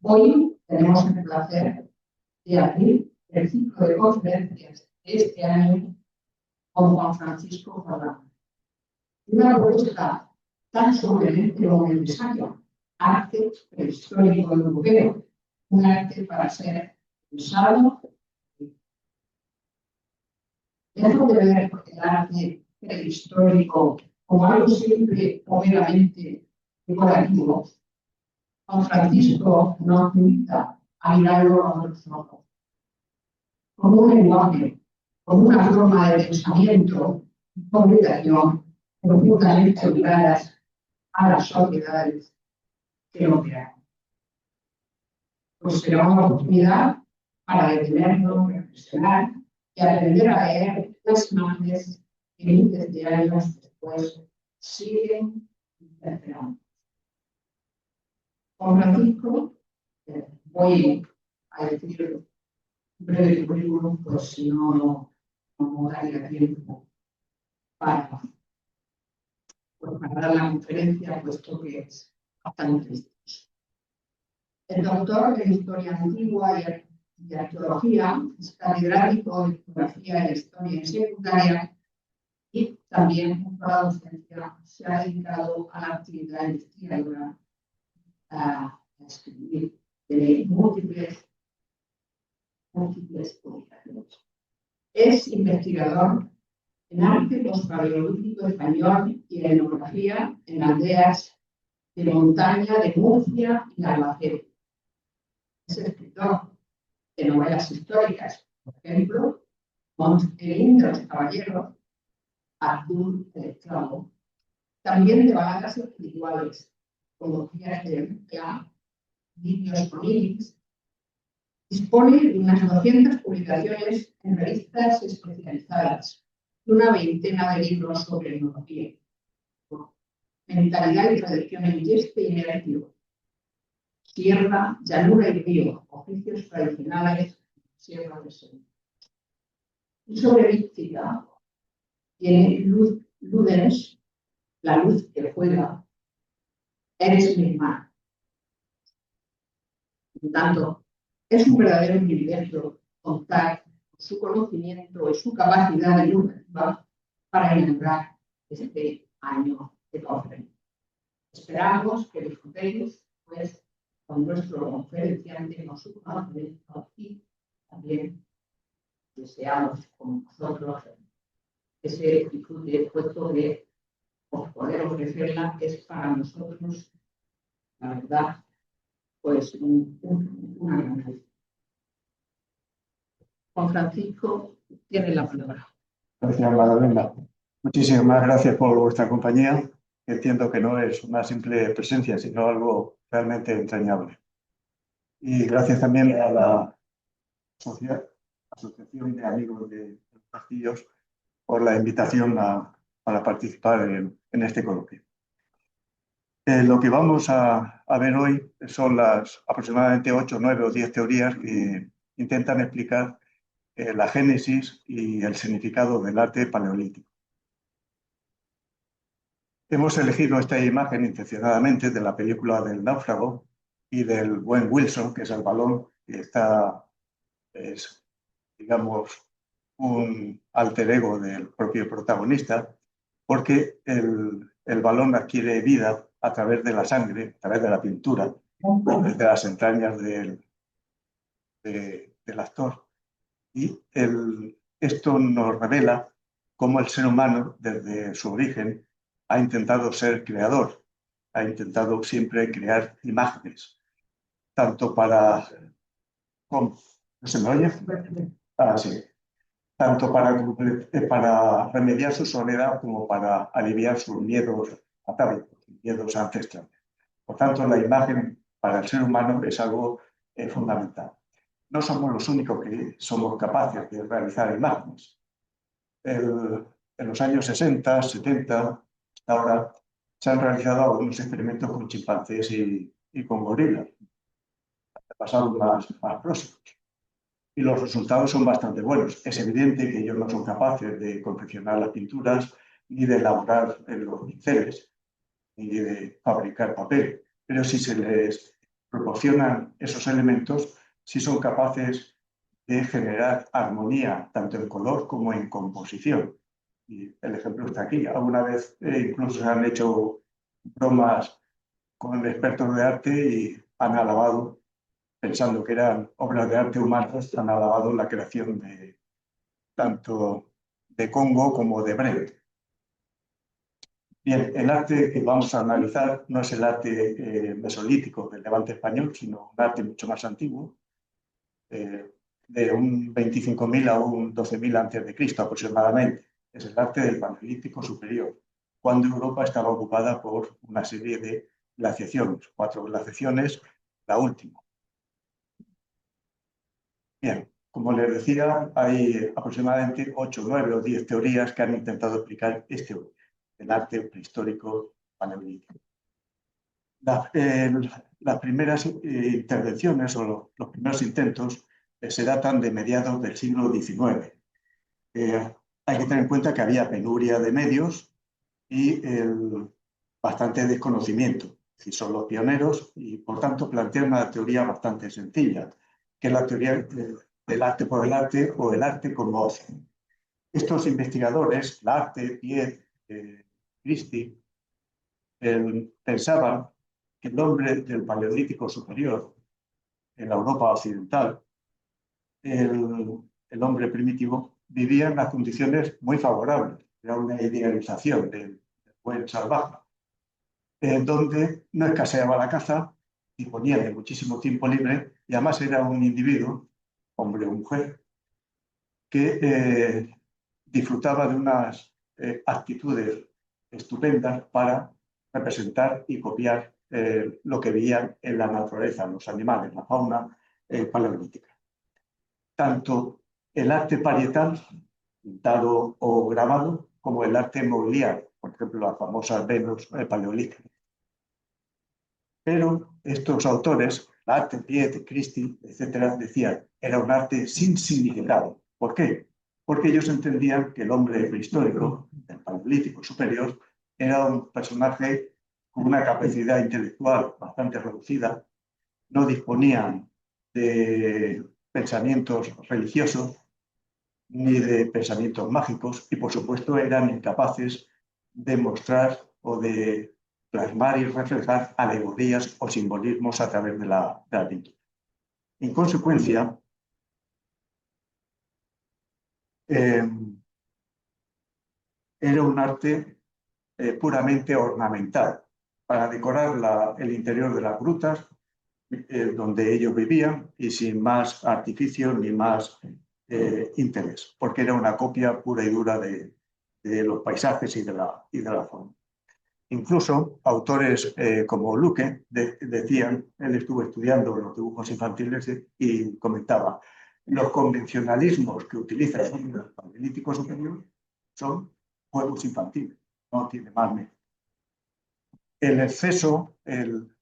Hoy tenemos el placer de abrir el ciclo de conferencias de este año con Juan Francisco Ferrán. Una propuesta tan sorprendente como el ensayo, arte prehistórico europeo, un arte para ser pensado. Lejos de ver el arte prehistórico como algo simple o meramente decorativo, Juan Francisco nos invita a mirarlo a los ojos, como un lenguaje, como una forma de pensamiento y comunicación profundamente ligadas a las sociedades que lo crean. Pues será una oportunidad para detenernos, reflexionar y aprender a leer las imágenes que miles de años después siguen interpretando. Con Francisco, voy a decir un breve currículum, pues si no daría tiempo para dar la conferencia, puesto que es bastante extenso. El doctor de Historia Antigua y Arqueología, es catedrático de Geografía e Historia en secundaria y también por la docencia se ha dedicado a la actividad investigadora, a escribir de múltiples publicaciones. Es investigador en arte postpaleolítico español y en etnografía en aldeas de montaña de Murcia y Albacete. Es escritor de novelas históricas, por ejemplo, Monterín de los Caballeros, Abdul el Esclavo, también de baladas espirituales, como Días de Murcia, Vídeos con Iris. Dispone de unas 200 publicaciones en revistas especializadas y una veintena de libros sobre etnología, mentalidad y tradición en Yeste y Nertio, Sierra, Llanura y Río, oficios tradicionales, Sierra de Sevilla. Y sobre mística, tiene Ludens, la luz que juega, eres mi hermano. Por tanto, es un verdadero privilegio contar con su conocimiento y su capacidad divulgativa para inaugurar este año de conferencia. Esperamos que disfrutéis pues, con nuestro conferenciante, con su conocimiento y también deseamos con nosotros que se disfrute, puesto que poder ofrecerla es para nosotros, la verdad, pues una gran ayuda. Juan Francisco tiene la palabra. Gracias, Magdalena. Muchísimas gracias por vuestra compañía. Entiendo que no es una simple presencia, sino algo realmente entrañable. Y gracias también a la Asociación de Amigos de los Castillos por la invitación para participar en este coloquio. Lo que vamos a ver hoy son las aproximadamente 8, 9 o 10 teorías que intentan explicar la génesis y el significado del arte paleolítico. Hemos elegido esta imagen intencionadamente de la película del náufrago y del buen Wilson, que es el balón que es, digamos, un alter ego del propio protagonista, porque el balón adquiere vida a través de la sangre, a través de la pintura, desde las entrañas del actor. Y esto nos revela cómo el ser humano, desde su origen, ha intentado ser creador, ha intentado siempre crear imágenes, tanto para... ¿Cómo? ¿No se me oye? Ah, sí. Tanto para remediar su soledad como para aliviar sus miedos atávicos, miedos ancestrales. Por tanto, la imagen para el ser humano es algo fundamental. No somos los únicos que somos capaces de realizar imágenes. En los años 60, 70, hasta ahora, se han realizado algunos experimentos con chimpancés y con gorilas, pasados más próximos. Y los resultados son bastante buenos. Es evidente que ellos no son capaces de confeccionar las pinturas, ni de elaborar los pinceles, ni de fabricar papel. Pero si se les proporcionan esos elementos si son capaces de generar armonía tanto en color como en composición. Y el ejemplo está aquí. Alguna vez incluso se han hecho bromas con expertos de arte y han alabado, pensando que eran obras de arte humanas, han alabado la creación de tanto de Congo como de Brent. Bien, el arte que vamos a analizar no es el arte mesolítico del Levante español, sino un arte mucho más antiguo, de un 25.000 a un 12.000 a.C. aproximadamente. Es el arte del Paleolítico superior, cuando Europa estaba ocupada por una serie de glaciaciones, 4 glaciaciones, la última. Bien, como les decía, hay aproximadamente 8, 9 o 10 teorías que han intentado explicar el arte prehistórico paleolítico. Las primeras intervenciones o los primeros intentos se datan de mediados del siglo XIX. Hay que tener en cuenta que había penuria de medios y bastante desconocimiento. Es decir, son los pioneros y, por tanto, plantean una teoría bastante sencilla, que es la teoría del arte por el arte o el arte como ocio. Estos investigadores, Larte, Piet, Christie, pensaban que el hombre del Paleolítico superior, en la Europa occidental, el hombre primitivo, vivía en unas condiciones muy favorables. Era una idealización del buen salvaje, donde no escaseaba la caza, disponía de muchísimo tiempo libre y además era un individuo, hombre o mujer, que disfrutaba de unas actitudes estupendas para representar y copiar lo que veían en la naturaleza, los animales, la fauna paleolítica. Tanto el arte parietal, pintado o grabado, como el arte mobiliario, por ejemplo, las famosas Venus paleolíticas. Pero estos autores, Larte, Piet, Christie, etcétera, decían era un arte sin significado. ¿Por qué? Porque ellos entendían que el hombre prehistórico, el paleolítico superior, era un personaje con una capacidad intelectual bastante reducida, no disponían de pensamientos religiosos ni de pensamientos mágicos y, por supuesto, eran incapaces de mostrar o de plasmar y reflejar alegorías o simbolismos a través de la pintura. En consecuencia, era un arte puramente ornamental, para decorar el interior de las grutas donde ellos vivían y sin más artificio ni más interés, porque era una copia pura y dura de los paisajes y de la fauna. Incluso autores como Luque decían, él estuvo estudiando los dibujos infantiles y comentaba, los convencionalismos que utiliza el Paleolítico superior son juegos infantiles, no tiene más mérito. El exceso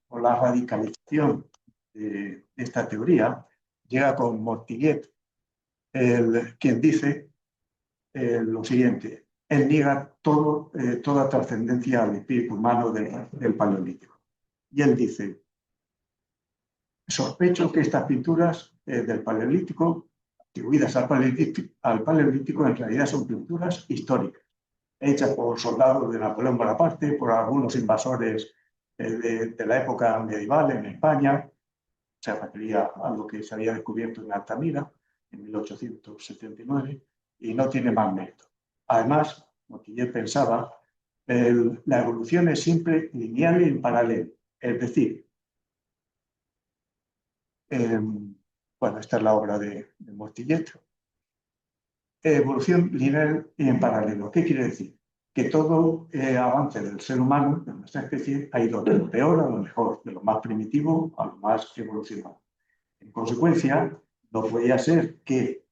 o la radicalización de esta teoría llega con Mortillet, quien dice lo siguiente: él niega toda trascendencia al espíritu humano del Paleolítico. Y él dice, sospecho que estas pinturas del Paleolítico, atribuidas al Paleolítico, en realidad son pinturas históricas, hechas por soldados de Napoleón Bonaparte, por algunos invasores de la época medieval en España. Se refería a lo que se había descubierto en Altamira en 1879 y no tiene más mérito. Además, Mortillet pensaba, la evolución es siempre lineal y en paralelo. Es decir, bueno, esta es la obra de Mortillet. Evolución lineal y en paralelo. ¿Qué quiere decir? Que todo avance del ser humano, de nuestra especie, ha ido de lo peor a lo mejor, de lo más primitivo a lo más evolucionado. En consecuencia, no podía ser que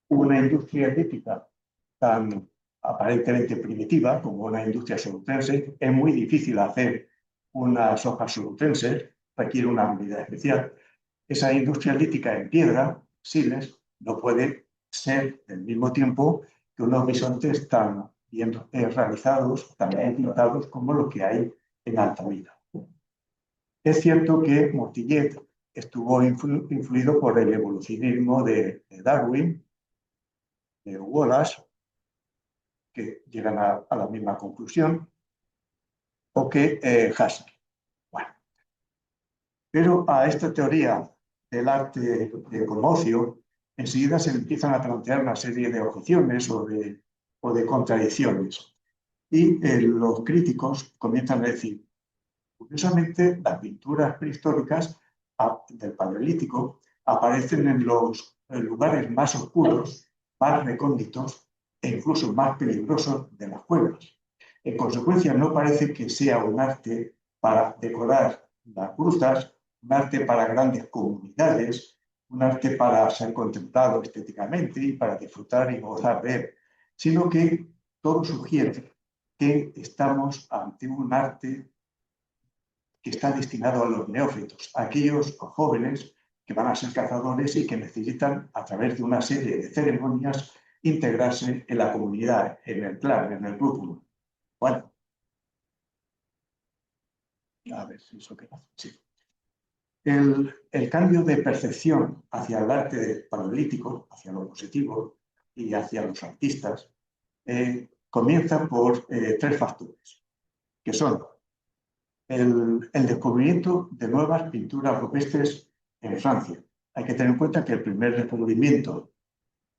una industria energética tan aparentemente primitiva como una industria solutense, es muy difícil hacer unas hojas solutenses, requiere una habilidad especial. Esa industria lítica en piedra, siles, no puede ser al mismo tiempo que unos bisontes tan bien realizados, tan bien pintados como los que hay en Altamira. Es cierto que Montillet estuvo influido por el evolucionismo de Darwin, de Wallace, que llegan a la misma conclusión, o que Huxley. Bueno, pero a esta teoría del arte como ocio, enseguida se empiezan a plantear una serie de objeciones o de contradicciones. Y los críticos comienzan a decir, curiosamente, las pinturas prehistóricas del Paleolítico aparecen en los lugares más oscuros, más recónditos e incluso más peligrosos de las cuevas. En consecuencia, no parece que sea un arte para decorar las grutas, un arte para grandes comunidades, un arte para ser contemplado estéticamente y para disfrutar y gozar de él, sino que todo sugiere que estamos ante un arte que está destinado a los neófitos, a aquellos jóvenes que van a ser cazadores y que necesitan, a través de una serie de ceremonias, integrarse en la comunidad, en el clan, en el grupo. Bueno, a ver si eso queda. Sí. El cambio de percepción hacia el arte paleolítico, hacia lo positivo y hacia los artistas, comienza por tres factores, que son el descubrimiento de nuevas pinturas rupestres en Francia. Hay que tener en cuenta que el primer descubrimiento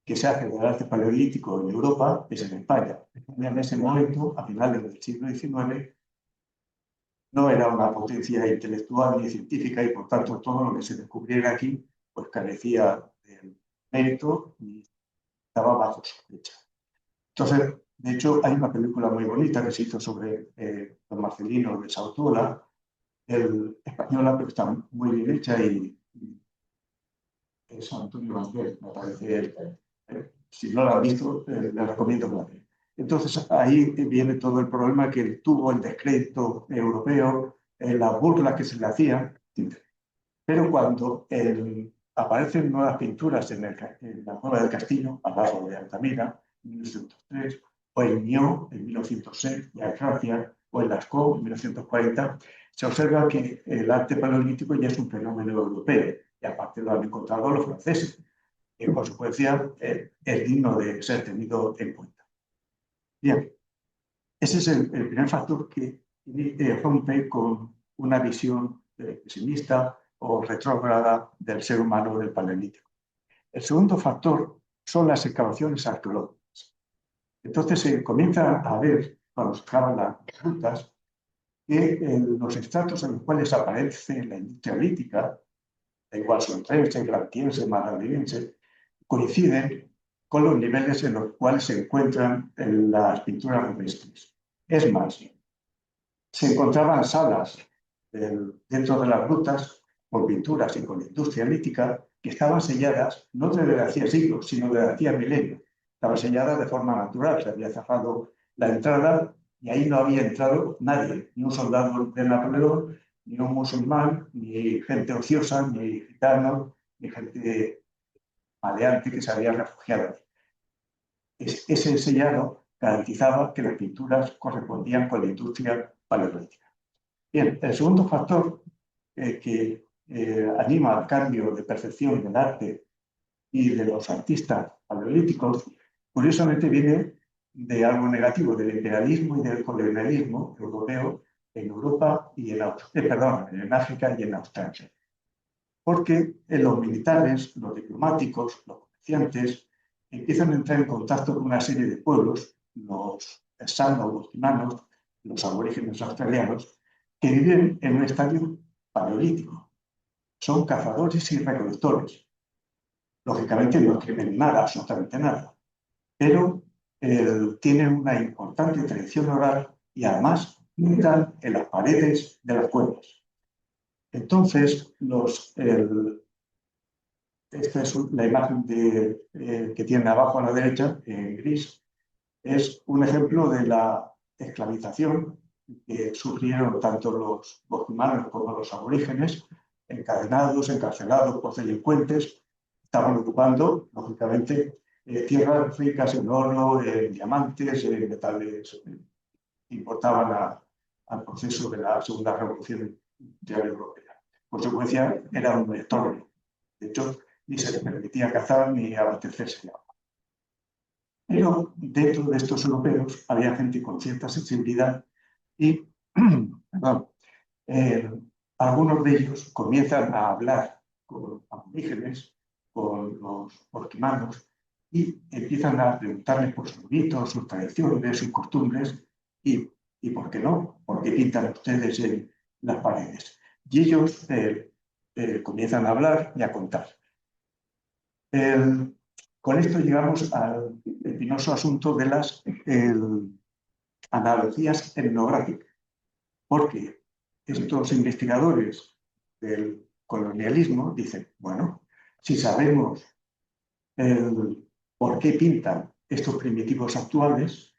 que se hace del arte paleolítico en Europa es en España. En ese momento, a finales del siglo XIX, no era una potencia intelectual ni científica y, por tanto, todo lo que se descubriera aquí pues carecía de mérito y estaba bajo sospecha. Entonces, de hecho, hay una película muy bonita que se hizo sobre don Marcelino de Sautuola, española, pero está muy bien hecha y es Antonio Banderas, me parece. Si no la han visto, les recomiendo que la vean. Entonces, ahí viene todo el problema que tuvo el descrédito europeo, la burla que se le hacía. Pero cuando aparecen nuevas pinturas en la Cueva del Castillo, al lado de Altamira, en 1903, o en Nyon, en 1906, y en Francia, o en Lascaux, en 1940, se observa que el arte paleolítico ya es un fenómeno europeo, y aparte lo han encontrado los franceses. En consecuencia, es digno de ser tenido en cuenta. Bien, ese es el primer factor que rompe con una visión pesimista o retrógrada del ser humano del Paleolítico. El segundo factor son las excavaciones arqueológicas. Entonces se comienza a ver, cuando se excavan las rutas, que los estratos en los cuales aparece la industria lítica, da igual sonrense, grantiense, madrilense, coinciden con los niveles en los cuales se encuentran en las pinturas rupestres. Es más, se encontraban salas dentro de las grutas con pinturas y con industria lítica que estaban selladas no desde hacía siglos, sino desde hacía milenios. Estaban selladas de forma natural, se había cerrado la entrada y ahí no había entrado nadie, ni un soldado de Napoleón, ni un musulmán, ni gente ociosa, ni gitanos, ni gente maleante que se había refugiado. Ese sellado garantizaba que las pinturas correspondían con la industria paleolítica. Bien, el segundo factor que anima al cambio de percepción del arte y de los artistas paleolíticos, curiosamente viene de algo negativo, del imperialismo y del colonialismo europeo en Europa y en África y en Australia. Porque los militares, los diplomáticos, los comerciantes, empiezan a entrar en contacto con una serie de pueblos, los sano-bostimanos, los aborígenes australianos, que viven en un estadio paleolítico. Son cazadores y recolectores. Lógicamente no escriben nada, absolutamente nada, pero tienen una importante tradición oral y además pintan en las paredes de las cuevas. Entonces, esta es la imagen que tienen abajo a la derecha, en gris, es un ejemplo de la esclavización que sufrieron tanto los bostimanos como los aborígenes, encadenados, encarcelados por delincuentes. Estaban ocupando, lógicamente, tierras ricas en oro, en diamantes, en metales que importaban al proceso de la Segunda Revolución industrial europea. En consecuencia, era un estorbo. De hecho, ni se le permitía cazar ni abastecerse de agua. Pero dentro de estos europeos había gente con cierta sensibilidad y perdón, algunos de ellos comienzan a hablar con aborígenes, con los orquimanos, y empiezan a preguntarles por sus mitos, sus tradiciones, sus costumbres, y ¿por qué no? ¿Por qué pintan ustedes en las paredes? Y ellos comienzan a hablar y a contar. Con esto llegamos al espinoso asunto de las analogías etnográficas, porque estos investigadores del colonialismo dicen, bueno, si sabemos por qué pintan estos primitivos actuales,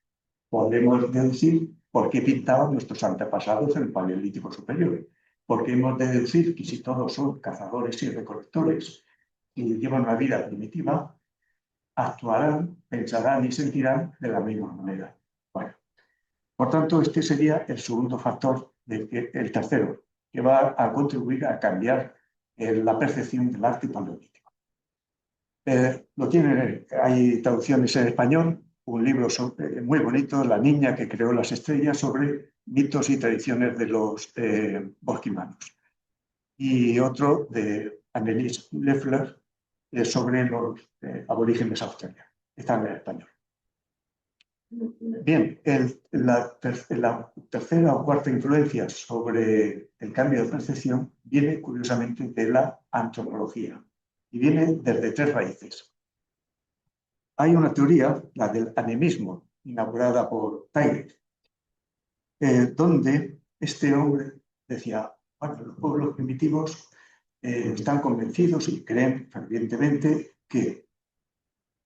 podemos deducir por qué pintaban nuestros antepasados en el Paleolítico Superior. Porque hemos de deducir que si todos son cazadores y recolectores y llevan una vida primitiva, actuarán, pensarán y sentirán de la misma manera. Bueno, por tanto, este sería el segundo factor, el tercero, que va a contribuir a cambiar la percepción del arte paleolítico. Hay traducciones en español, un libro muy bonito, La niña que creó las estrellas, sobre mitos y tradiciones de los bosquimanos. Y otro de Annelies Leffler sobre los aborígenes australianos. Están en español. Bien, la tercera o cuarta influencia sobre el cambio de percepción viene curiosamente de la antropología y viene desde tres raíces. Hay una teoría, la del animismo, inaugurada por Tyler, donde este hombre decía, bueno, los pueblos primitivos están convencidos y creen fervientemente que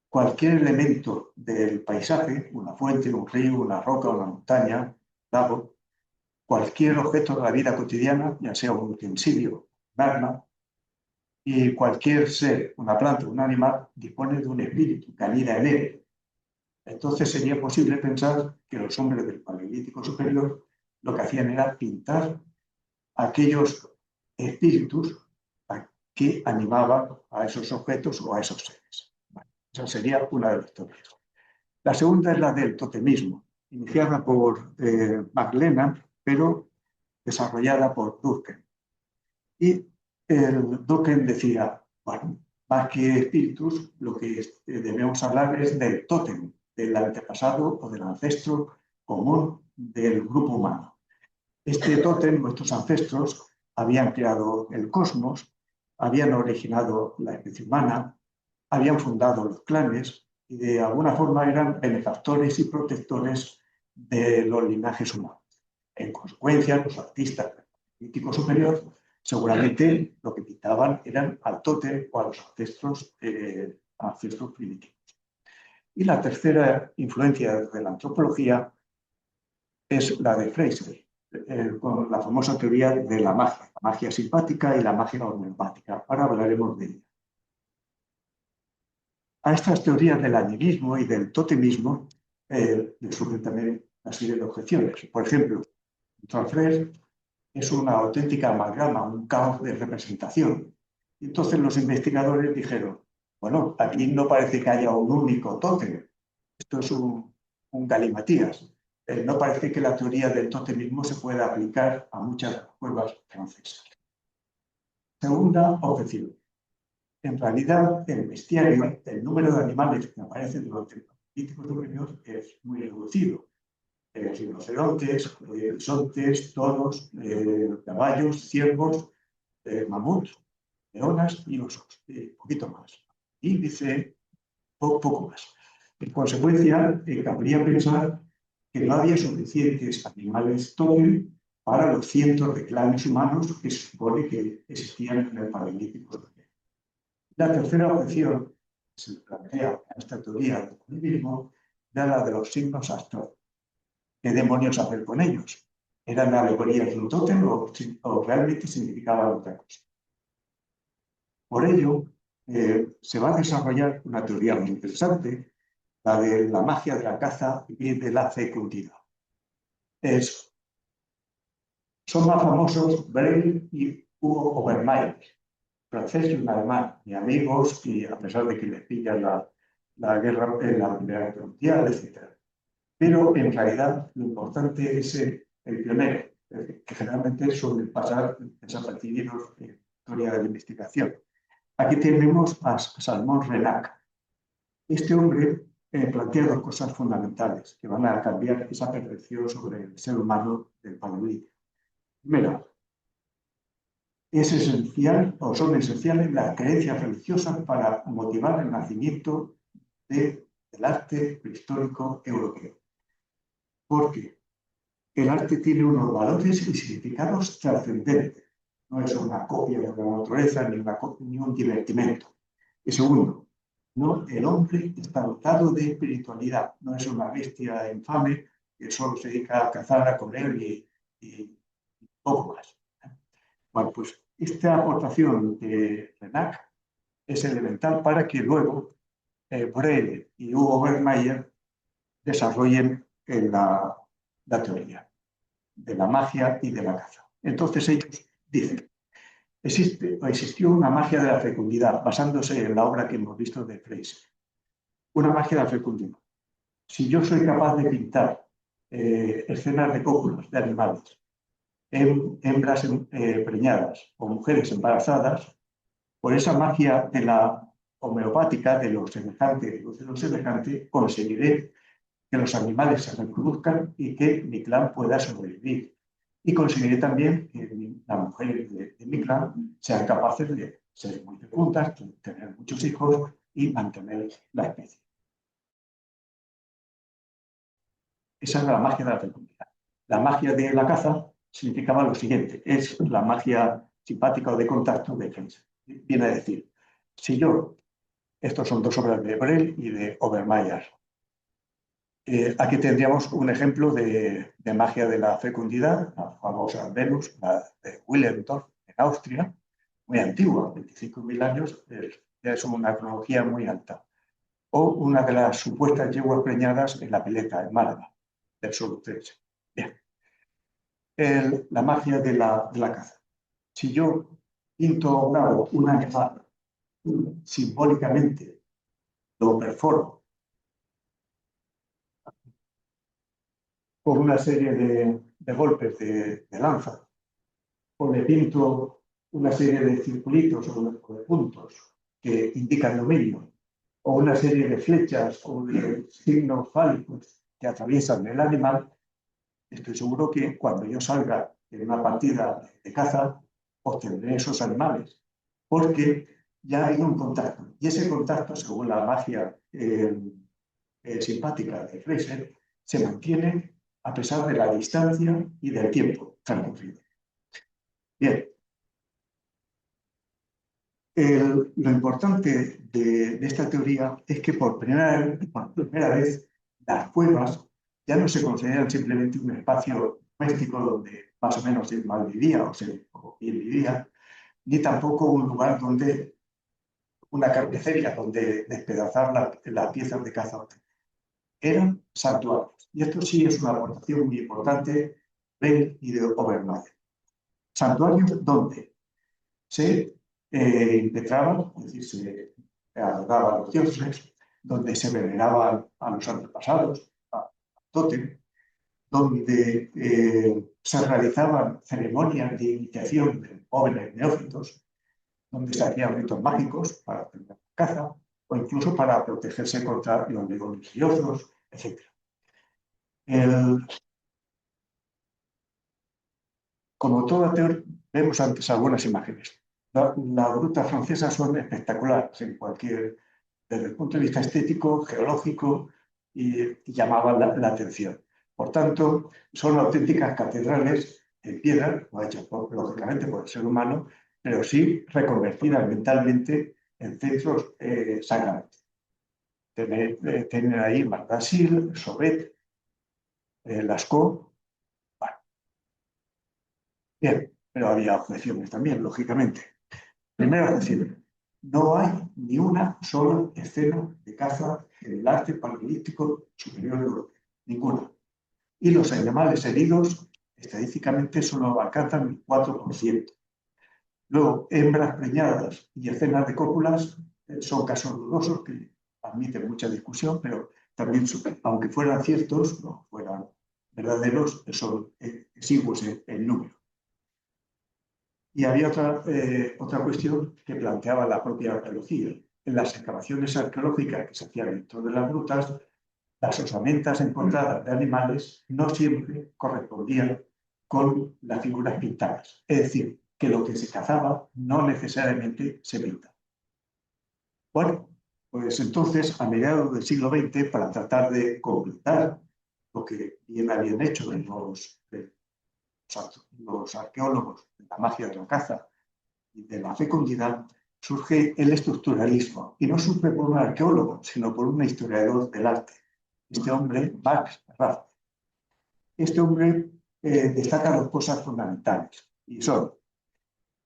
cualquier elemento del paisaje, una fuente, un río, una roca, una montaña, lago, cualquier objeto de la vida cotidiana, ya sea un utensilio, un arma, y cualquier ser, una planta, un animal, dispone de un espíritu que anida en él. Entonces sería posible pensar que los hombres del Paleolítico Superior lo que hacían era pintar aquellos espíritus que animaban a esos objetos o a esos seres. Bueno, esa sería una de las teorías. La segunda es la del totemismo, iniciada por Magdalena, pero desarrollada por Durkheim. Y Durkheim decía, bueno, más que espíritus, lo que debemos hablar es del tótem, del antepasado o del ancestro común del grupo humano. Este tótem, nuestros ancestros, habían creado el cosmos, habían originado la especie humana, habían fundado los clanes y de alguna forma eran benefactores y protectores de los linajes humanos. En consecuencia, los artistas del Paleolítico Superior seguramente lo que pintaban eran al tótem o a los ancestros primitivos. Y la tercera influencia de la antropología es la de Fraser, con la famosa teoría de la magia simpática y la magia homeopática. Ahora hablaremos de ella. A estas teorías del animismo y del totemismo le surgen también una serie de objeciones. Por ejemplo, Fraser es una auténtica amalgama, un caos de representación. Y entonces los investigadores dijeron, bueno, aquí no parece que haya un único tótem, esto es un galimatías. No parece que la teoría del totemismo se pueda aplicar a muchas cuevas francesas. Segunda objeción. En realidad, el bestiario, el número de animales que aparecen durante el Paleolítico Superior es muy reducido. Rinocerontes, bisontes, toros, caballos, ciervos, mamuts, leonas y osos, un poquito más. Y dice poco más. En consecuencia, cabría pensar que no había suficientes animales tótem para los cientos de clanes humanos que se supone que existían en el Paleolítico Superior. La tercera objeción que se plantea en esta teoría del animismo era la de los signos astrales. ¿Qué demonios hacer con ellos? ¿Eran alegorías de un tótem o realmente significaban otra cosa? Por ello, se va a desarrollar una teoría muy interesante, la de la magia de la caza y de la fecundidad. Es Son más famosos Braille y Hugo Obermaier, francés y un alemán, y amigos, y a pesar de que les pilla la guerra, la Primera Guerra Mundial, etc. Pero en realidad lo importante es el pionero, que generalmente suele pasar desapercibidos en la historia de la investigación. Aquí tenemos a Salmón Renac. Este hombre plantea dos cosas fundamentales que van a cambiar esa percepción sobre el ser humano del Paleolítico. Primero, es esencial o son esenciales las creencias religiosas para motivar el nacimiento del arte prehistórico europeo. Porque el arte tiene unos valores y significados trascendentes. No es una copia de la naturaleza ni un divertimento. Y segundo, no, el hombre está dotado de espiritualidad. No es una bestia infame que solo se dedica a cazar, a comer y poco más. Bueno, pues esta aportación de Renac es elemental para que luego Breil y Hugo Obermaier desarrollen la teoría de la magia y de la caza. Entonces ellos dicen, existió una magia de la fecundidad, basándose en la obra que hemos visto de Fraser. Una magia de la fecundidad. Si yo soy capaz de pintar escenas de cópulas de animales, hembras preñadas o mujeres embarazadas, por esa magia de la homeopática, de lo semejante, conseguiré que los animales se reproduzcan y que mi clan pueda sobrevivir. Y conseguiré también que las mujeres de mi clan sean capaces de ser muy fecundas, tener muchos hijos y mantener la especie. Esa es la magia de la fecundidad. La magia de la caza significaba lo siguiente, es la magia simpática o de contacto de Fraser. Viene a decir, si yo, estos son dos obras de Breil y de Obermaier, aquí tendríamos un ejemplo de magia de la fecundidad, la famosa Venus, la de Willendorf, en Austria, muy antigua, 25.000 años, es una cronología muy alta. O una de las supuestas yeguas preñadas en La Pileta, en Málaga, del sur utrense. Bien. La magia de la caza. Si yo pinto un animal simbólicamente, lo performo con una serie de golpes de lanza, o le pinto una serie de circulitos o de puntos que indican dominio, o una serie de flechas o de signos fálicos que atraviesan el animal, estoy seguro que cuando yo salga en una partida de caza, obtendré esos animales, porque ya hay un contacto. Y ese contacto, según la magia simpática de Fraser, se mantiene a pesar de la distancia y del tiempo transcurrido. Bien. Lo importante de esta teoría es que por primera vez las cuevas ya no se consideran simplemente un espacio doméstico donde más o menos se mal vivía o bien vivía, ni tampoco un lugar donde una carnicería donde despedazar las piezas de caza. Eran santuarios. Y esto sí es una aportación muy importante de Breil y de Obermaier. Santuarios donde se impetraban, es decir, se adoraban a los dioses, donde se veneraban a los antepasados, a Tótem, donde se realizaban ceremonias de iniciación de jóvenes neófitos, donde se hacían ritos mágicos para aprender la caza o incluso para protegerse contra los leones y osos, etc. Como toda teoría, vemos antes algunas imágenes. Las grutas francesas son espectaculares desde el punto de vista estético, geológico, y llamaban la atención. Por tanto, son auténticas catedrales en piedra, no hechas lógicamente por el ser humano, pero sí reconvertidas mentalmente en centros sagrados. Tienen ahí Mardasil, Sobet, Lascaux. Bueno, bien, pero había objeciones también, lógicamente. Primera objeción. No hay ni una sola escena de caza en el arte paleolítico superior europeo. Ninguna. Y los animales heridos estadísticamente solo alcanzan el 4%. Luego, hembras preñadas y escenas de cópulas son casos dudosos que admiten mucha discusión, pero también, aunque fueran ciertos, no fueran verdaderos, son exiguos en número. Y había otra cuestión que planteaba la propia arqueología. En las excavaciones arqueológicas que se hacían dentro de las grutas, las osamentas encontradas de animales no siempre correspondían con las figuras pintadas. Es decir, que lo que se cazaba no necesariamente se pinta. Bueno, pues entonces, a mediados del siglo XX, para tratar de completar lo que bien habían hecho los arqueólogos de la magia de la caza y de la fecundidad, surge el estructuralismo. Y no surge por un arqueólogo, sino por un historiador del arte. Este hombre, Max Raff. Este hombre destaca dos cosas fundamentales, y son: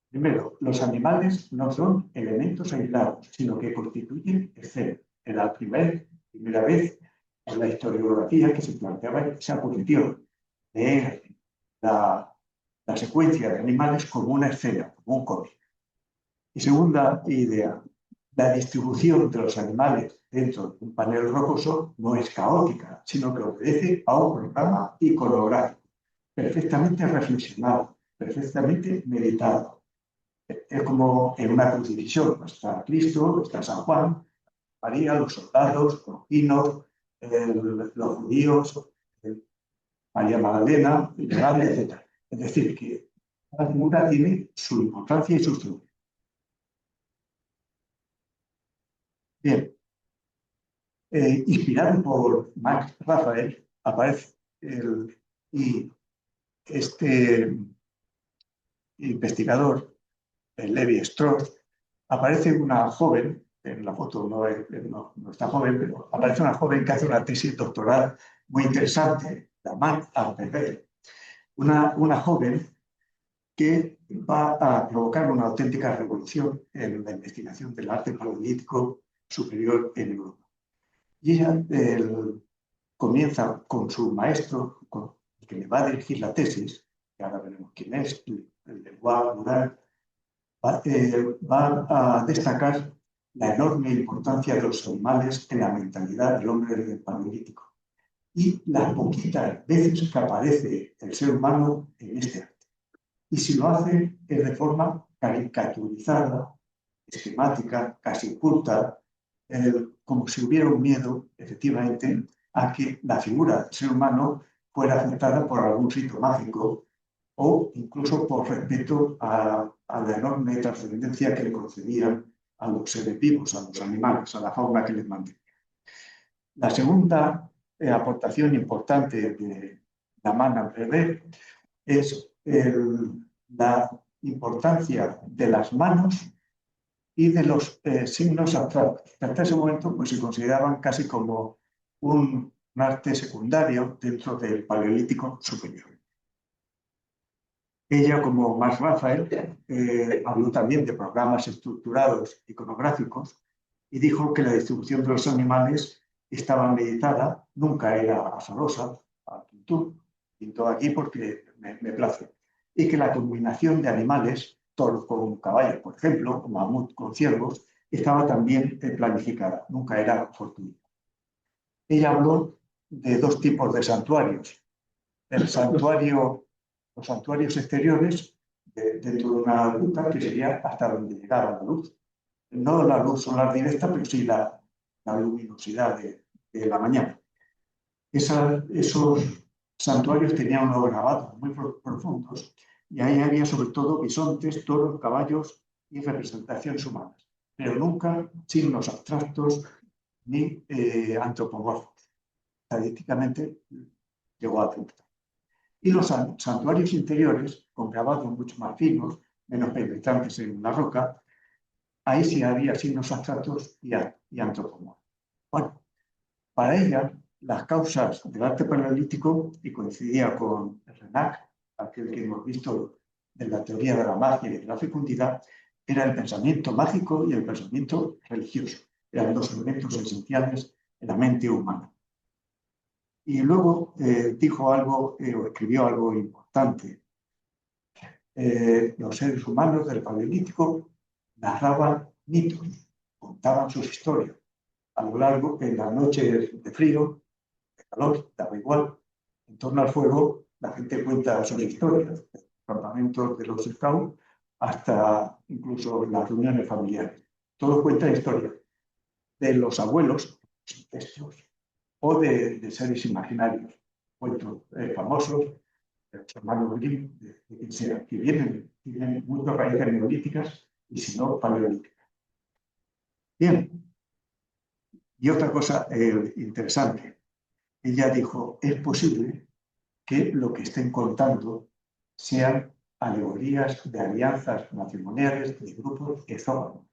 primero, los animales no son elementos aislados, sino que constituyen escena. Era la primera vez en la historiografía que se planteaba esa posición de la secuencia de animales como una escena, como un cómic. Y segunda idea, la distribución de los animales dentro de un panel rocoso no es caótica, sino que obedece a un programa iconográfico, perfectamente reflexionado, perfectamente meditado. Es como en una crucifixión: está Cristo, está San Juan, María, los soldados, los pinos, los judíos, María Magdalena, etc. Es decir, que cada figura tiene su importancia y su estructura. Bien, inspirado por Max Rafael, aparece y este investigador, Levi Strauss, aparece una joven, en la foto no está joven, pero aparece una joven que hace una tesis doctoral muy interesante, la Man Arpebel, una joven que va a provocar una auténtica revolución en la investigación del arte paleolítico superior en Europa. Y ella comienza con su maestro, con el que le va a dirigir la tesis, que ahora veremos quién es, el Lenoir Murad, va a destacar la enorme importancia de los animales en la mentalidad del hombre del Paleolítico y las poquitas veces que aparece el ser humano en este arte. Y si lo hace es de forma caricaturizada, esquemática, casi oculta, como si hubiera un miedo, efectivamente, a que la figura del ser humano fuera afectada por algún rito mágico o incluso por respeto a la enorme trascendencia que le concedían a los seres vivos, a los animales, a la fauna que les mantenía. La segunda aportación importante de la Man Arpebel es la importancia de las manos y de los signos abstractos, que hasta ese momento pues, se consideraban casi como un arte secundario dentro del Paleolítico superior. Ella, como Max Rafael, habló también de programas estructurados iconográficos y dijo que la distribución de los animales estaba meditada, nunca era azarosa, pintó aquí porque me place, y que la combinación de animales, toros con caballos, por ejemplo, o mamut con ciervos, estaba también planificada, nunca era fortuita. Ella habló de dos tipos de santuarios: los santuarios exteriores dentro de una gruta, que sería hasta donde llegaba la luz. No la luz solar directa, pero sí la luminosidad de la mañana. Esos santuarios tenían unos grabados muy profundos y ahí había sobre todo bisontes, toros, caballos y representaciones humanas, pero nunca signos abstractos ni antropomórficos. Estadísticamente llegó a 30. Y los santuarios interiores, con grabados mucho más finos, menos penetrantes en la roca, ahí sí había signos abstractos y antropomórficos. Bueno, para ella, las causas del arte paleolítico, y coincidía con Renac, aquel que hemos visto de la teoría de la magia y de la fecundidad, era el pensamiento mágico y el pensamiento religioso. Eran dos elementos esenciales en la mente humana. Y luego dijo algo, o escribió algo importante. Los seres humanos del Paleolítico narraban mitos, contaban sus historias. A lo largo, en las noches de frío, de calor, daba igual, en torno al fuego, la gente cuenta sus historias, campamentos de los scouts, hasta incluso las reuniones familiares. Todo cuenta historias de los abuelos, estos, o de seres imaginarios, cuentos famosos, de los hermanos Grimm, de quien sea, que tienen muchas raíces neolíticas y si no, paleolíticas. Bien, y otra cosa interesante, ella dijo, es posible que lo que estén contando sean alegorías de alianzas matrimoniales de grupos exógenos.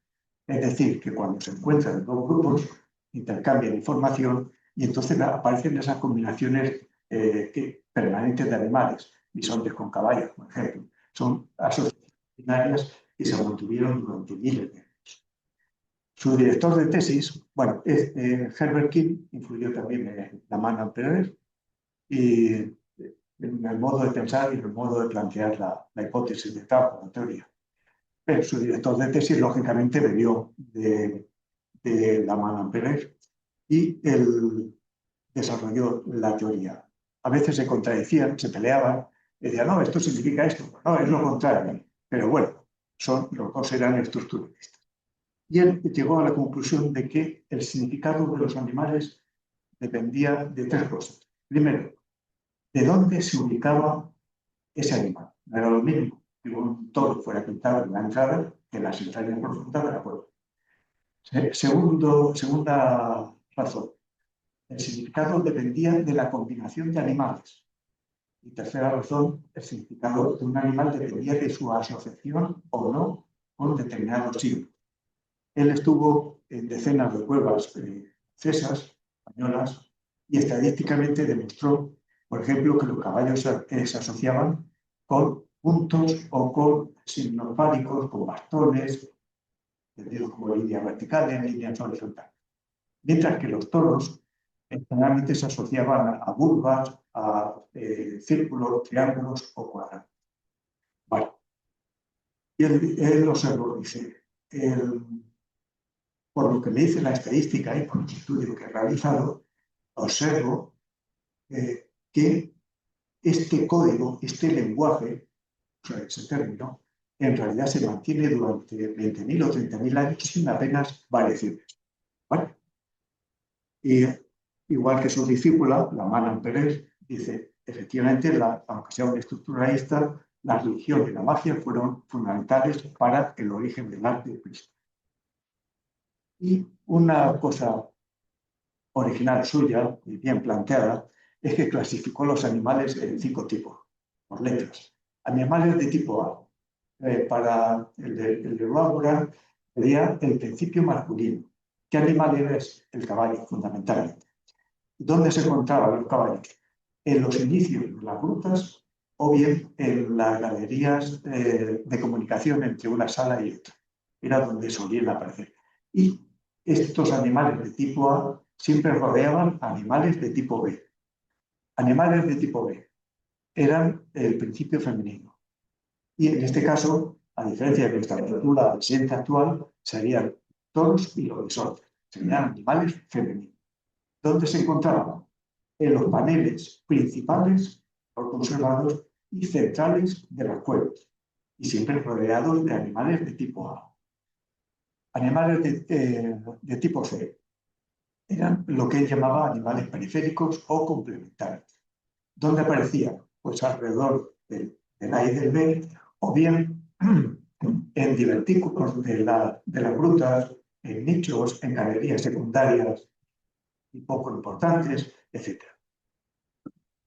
Es decir, que cuando se encuentran dos grupos, intercambian información y entonces aparecen esas combinaciones permanentes de animales, bisontes con caballos, por ejemplo. Son asociaciones binarias que se mantuvieron durante miles de años. Su director de tesis, bueno, Herbert King, influyó también en la mano Perez y en el modo de pensar y en el modo de plantear la hipótesis de Tao, la teoría. Pero su director de tesis, lógicamente, bebió de la mano Pérez y él desarrolló la teoría. A veces se contradecían, se peleaban, decían, no, esto significa esto, no, es lo contrario. Pero bueno, los dos eran estructuralistas. Y él llegó a la conclusión de que el significado de los animales dependía de tres cosas. Primero, de dónde se ubicaba ese animal. No era lo mismo que un toro fuera pintado en la entrada que en las entrañas profundas de la cueva. Segunda razón, el significado dependía de la combinación de animales. Y tercera razón, el significado de un animal dependía de su asociación o no con determinados signos. Él estuvo en decenas de cuevas francesas, españolas, y estadísticamente demostró, por ejemplo, que los caballos se asociaban con puntos o con signos fálicos, con bastones, entendidos como líneas verticales, líneas horizontales. Mientras que los toros generalmente se asociaban a curvas, a círculos, triángulos o cuadrados. Vale. Y él observó, dice, por lo que me dice la estadística y por el estudio que he realizado, observo que este código, este lenguaje, o sea, ese término, en realidad se mantiene durante 20.000 o 30.000 años sin apenas variaciones. ¿Vale? Y igual que su discípula, la Manan Pérez, dice, efectivamente, aunque sea un estructuralista, la religión y la magia fueron fundamentales para el origen del arte de Cristo. Y una cosa original suya, y bien planteada, es que clasificó los animales en 5 tipos, por letras. Animales de tipo A. Para el de Rembrandt sería el principio masculino. ¿Qué animal es? El caballo, fundamentalmente. ¿Dónde se encontraban los caballos? En los inicios de las rutas o bien en las galerías de comunicación entre una sala y otra. Era donde solían aparecer. Y estos animales de tipo A siempre rodeaban animales de tipo B. Animales de tipo B eran el principio femenino. Y en este caso, a diferencia de nuestra cultura presente actual, serían toros y los bisontes. Serían animales femeninos. ¿Dónde se encontraban? En los paneles principales, conservados, y centrales de las cuevas, y siempre rodeados de animales de tipo A. Animales de tipo C eran lo que él llamaba animales periféricos o complementarios. ¿Dónde aparecían? Pues alrededor del A y del B, o bien en divertículos de las grutas, en nichos, en galerías secundarias y poco importantes, etc.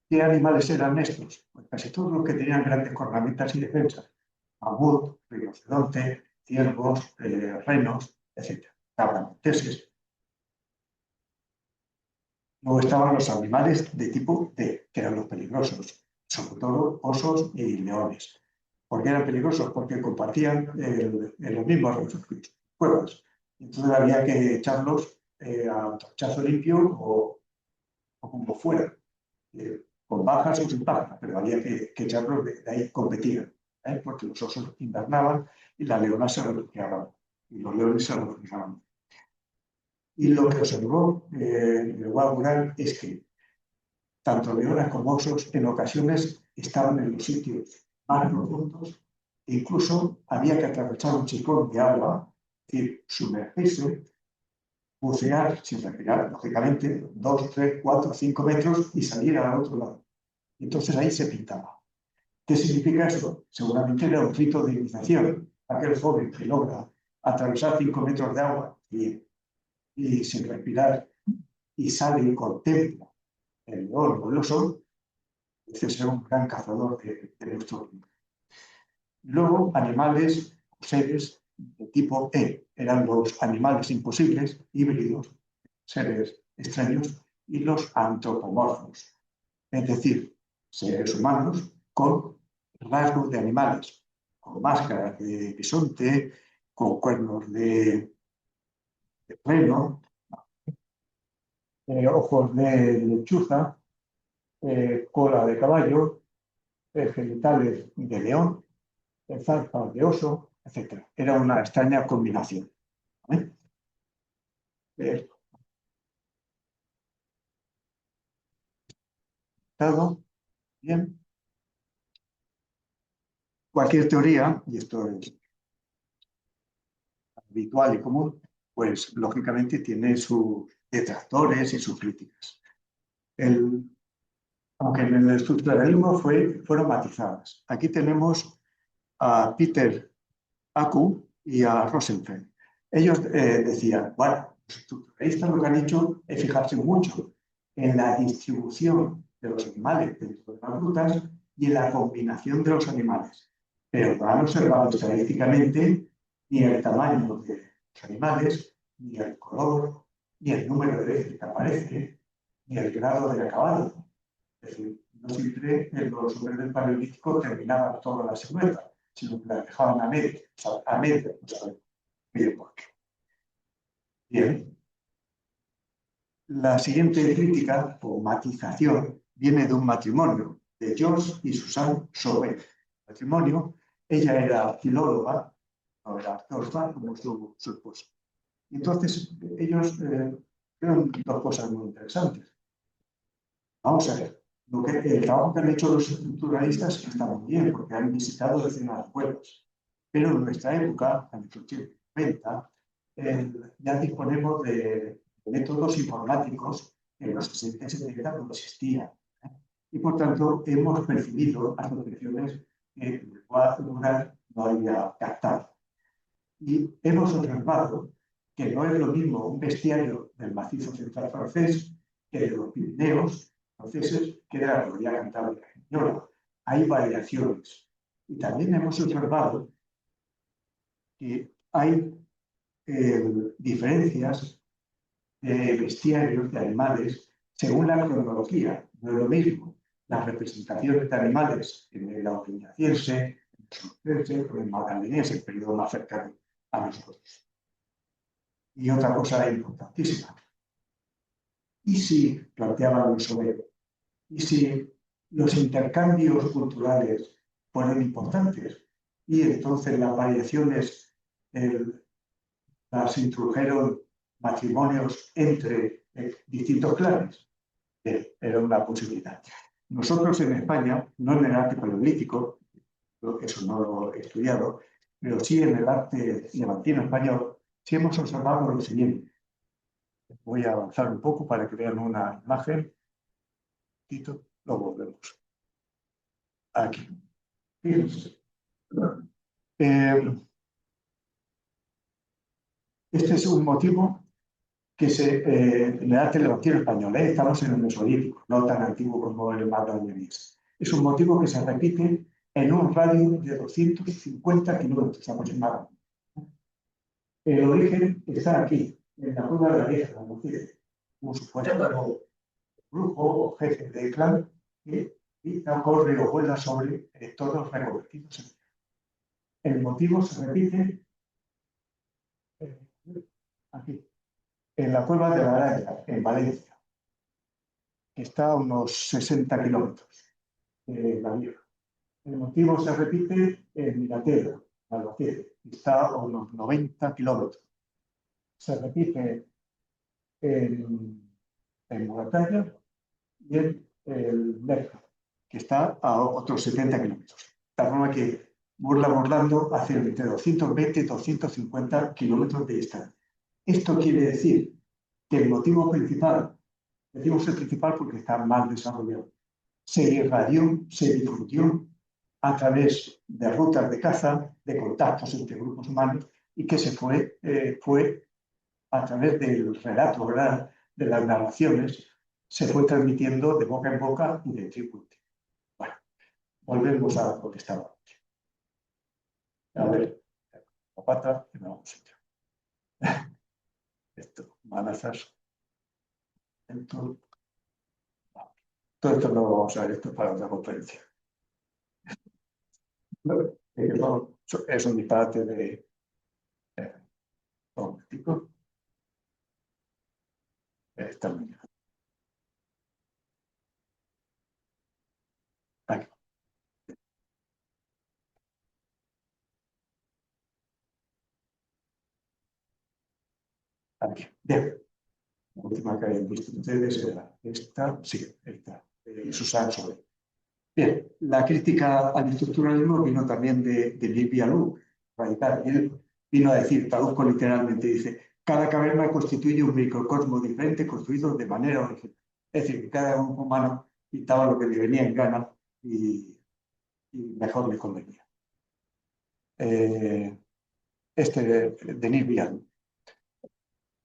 ¿Qué animales eran estos? Pues casi todos los que tenían grandes cornamentas y defensas. Mamut, rinoceronte, ciervos, renos, etc. Cabras monteses. Luego estaban los animales de tipo D, que eran los peligrosos, sobre todo osos y leones. ¿Por qué eran peligrosos? Porque compartían en los mismos refugios, cuevas. Entonces había que echarlos a tachazo limpio o como fuera. con bajas o sin bajas, pero había que echarlos de ahí, competían, porque los osos invernaban y las leonas se refugiaban y los leones se refugiaban. Y lo que observó el Guagural es que tanto leonas como osos en ocasiones estaban en los sitios más profundos e incluso había que atravesar un chicón de agua, es decir, sumergirse, bucear sin respirar, lógicamente, 2, 3, 4, 5 metros y salir al otro lado. Entonces ahí se pintaba. ¿Qué significa eso? Seguramente era un rito de iniciación. Aquel joven que logra atravesar 5 metros de agua y sin respirar y sale y contempla el león o el oso, dice ser un gran cazador de nuestro tiempo. Luego, animales, seres de tipo E, eran los animales imposibles, híbridos, seres extraños, y los antropomorfos, es decir, seres humanos con rasgos de animales, con máscaras de bisonte, con cuernos de reno, ojos de lechuza, cola de caballo, genitales de león, zarpas de oso, etc. Era una extraña combinación. ¿Vale? Todo bien. Cualquier teoría, y esto es habitual y común, pues lógicamente tiene sus detractores y sus críticas. Aunque en el estructuralismo fueron matizadas. Aquí tenemos a Peter Acu y a Rosenfeld. Ellos decían, bueno, los estructuralistas lo que han hecho es fijarse mucho en la distribución de los animales dentro de las rutas y en la combinación de los animales. Pero no han observado estadísticamente ni el tamaño de los animales, ni el color, ni el número de veces que aparece, ni el grado de acabado. Es decir, no siempre los hombres del Paleolítico terminaban toda la silueta, sino que la dejaban a medio, no sabemos bien por qué. Bien. La siguiente crítica o matización viene de un matrimonio de George y Susan Sauvé. Matrimonio, ella era filóloga, no era actora como su esposo. Entonces, ellos vieron dos cosas muy interesantes. Vamos a ver, el trabajo que han hecho los estructuralistas está muy bien, porque han visitado decenas de pueblos. Pero en nuestra época, en los 80, ya disponemos de métodos informáticos que en los 60 y 70 no existían. Y por tanto, hemos percibido asociaciones que en el cual lugar no había captado. Y hemos observado que no es lo mismo un bestiario del macizo central francés que de los Pirineos franceses que de la Cordillera Cantábrica española. Hay variaciones. Y también hemos observado que hay diferencias de bestiarios, de animales, según la cronología. No es lo mismo las representaciones de animales en el aurignaciense, en el sorcense o en el magdalenense, el periodo más cercano a nosotros. Y otra cosa importantísima. ¿Y si, planteaban los obreros, y si los intercambios culturales fueron importantes? Y entonces las variaciones las introdujeron matrimonios entre distintos clanes. Era una posibilidad. Nosotros en España, no en el arte paleolítico, eso no lo he estudiado, pero sí en el arte levantino español, sí hemos observado lo siguiente. Voy a avanzar un poco para que vean una imagen. Lo volvemos. Aquí. Fíjense. Este es un motivo que en el arte levantino español, estamos en el Mesolítico, no tan antiguo como el magdalenense. Es un motivo que se repite en un radio de 250 kilómetros aproximadamente. El origen está aquí, en la cueva de la vieja, la mujer, un supuesto grupo o jefe de clan que corre o vuela sobre todos reconvertidos. El motivo se repite aquí, en la cueva de la Araya, en Valencia, que está a unos 60 kilómetros de la Vía. El motivo se repite en Miratera, Albacete, que está a unos 90 kilómetros. Se repite en Moratalla y en el Nerja, que está a otros 70 kilómetros. De forma que Burla-Burlando hace entre 220 y 250 kilómetros de distancia. Esto quiere decir que el motivo principal, decimos el principal porque está mal desarrollado, se irradió, se difundió a través de rutas de caza, de contactos entre grupos humanos, y que fue a través del relato, ¿verdad?, de las narraciones, se fue transmitiendo de boca en boca y de tribu en tribu. Bueno, volvemos a lo que estaba. A ver, la pata, y vamos a entrar. Esto, manazas. Todo esto no lo vamos a ver, esto es para otra conferencia. Es un disparate de político. Está muy bien. Aquí. Aquí. Bien. La última que habían visto ustedes era esta, sí, esta, Susana Solé. Bien, la crítica al estructuralismo vino también de Livia Lu, radical. Él vino a decir, traduzco literalmente, dice, cada caverna constituye un microcosmo diferente construido de manera original. Es decir, que cada grupo humano pintaba lo que le venía en gana y mejor le convenía. Este de Livia Lu.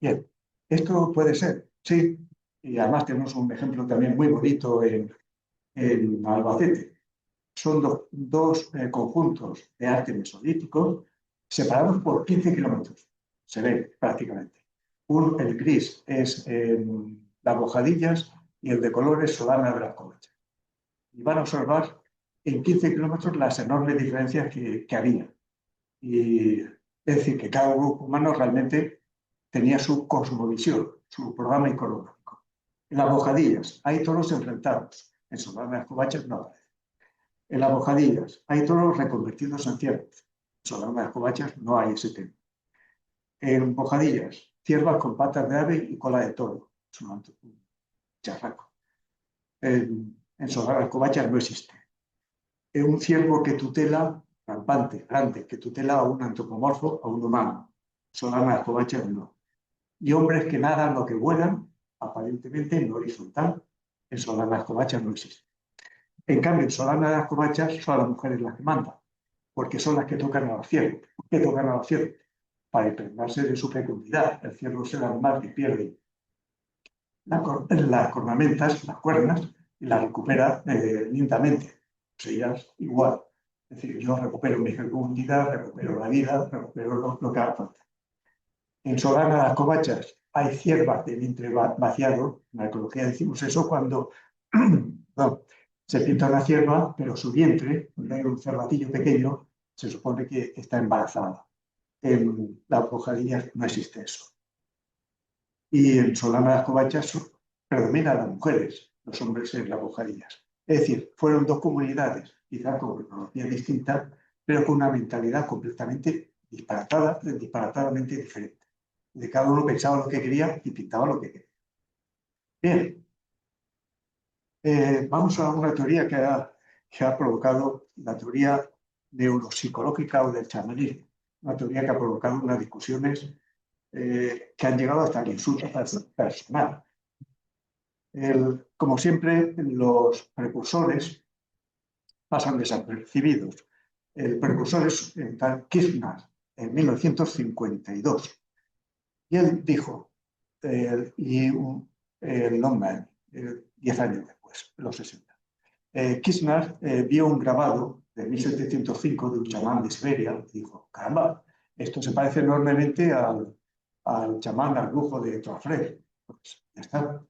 Bien, esto puede ser, sí, y además tenemos un ejemplo también muy bonito en Albacete. Son dos conjuntos de arte mesolíticos separados por 15 kilómetros, se ve prácticamente. El gris es las Bojadillas y el de color es Solana de las Covachas. Y van a observar en 15 kilómetros las enormes diferencias que había. Y es decir, que cada grupo humano realmente tenía su cosmovisión, su programa iconográfico. En las Bojadillas hay toros enfrentados, en Solana de las Covachas no aparece. En las Bojadillas hay toros reconvertidos en ciervos. En Solana de las Covachas no hay ese tema. En Bojadillas, ciervas con patas de ave y cola de toro. Es un charraco. En Solana de las Covachas no existe. Es un ciervo que tutela, rampante, grande, que tutela a un antropomorfo, a un humano. Solana de las Covachas no. Y hombres que nadan o que vuelan, aparentemente en horizontal. En Solana de las Covachas no existe. En cambio, en Solana de las Covachas son las mujeres las que mandan, porque son las que tocan a los ciervos. ¿Por qué tocan a los ciervos? Para impregnarse de su fecundidad. El ciervo es el animal que pierde las cornamentas, las cuernas, y las recupera lentamente. Pues ellas igual. Es decir, yo recupero mi fecundidad, recupero la vida, recupero lo que haga falta. En Solana de las Covachas hay ciervas de vientre vaciado. En la ecología decimos eso cuando no, se pinta una cierva, pero su vientre, donde hay un cervatillo pequeño, se supone que está embarazada. En las Bojadillas no existe eso. Y en Solana de las Covachas predominan las mujeres, los hombres en las Bojadillas. Es decir, fueron dos comunidades, quizás con tecnología distinta, pero con una mentalidad completamente disparatadamente diferente. De cada uno pensaba lo que quería y pintaba lo que quería. Bien, vamos a una teoría que ha provocado la teoría neuropsicológica o del chamanismo, una teoría que ha provocado unas discusiones que han llegado hasta el insulto personal. Como siempre, los precursores pasan desapercibidos. El precursor es el tal Kirchner, en 1952. Y él dijo, Longman, 10 años después, los 60. Kirchner vio un grabado de 1705 de un chamán de Siberia y dijo, caramba, esto se parece enormemente al chamán, al brujo de Troafré. Pues ya está.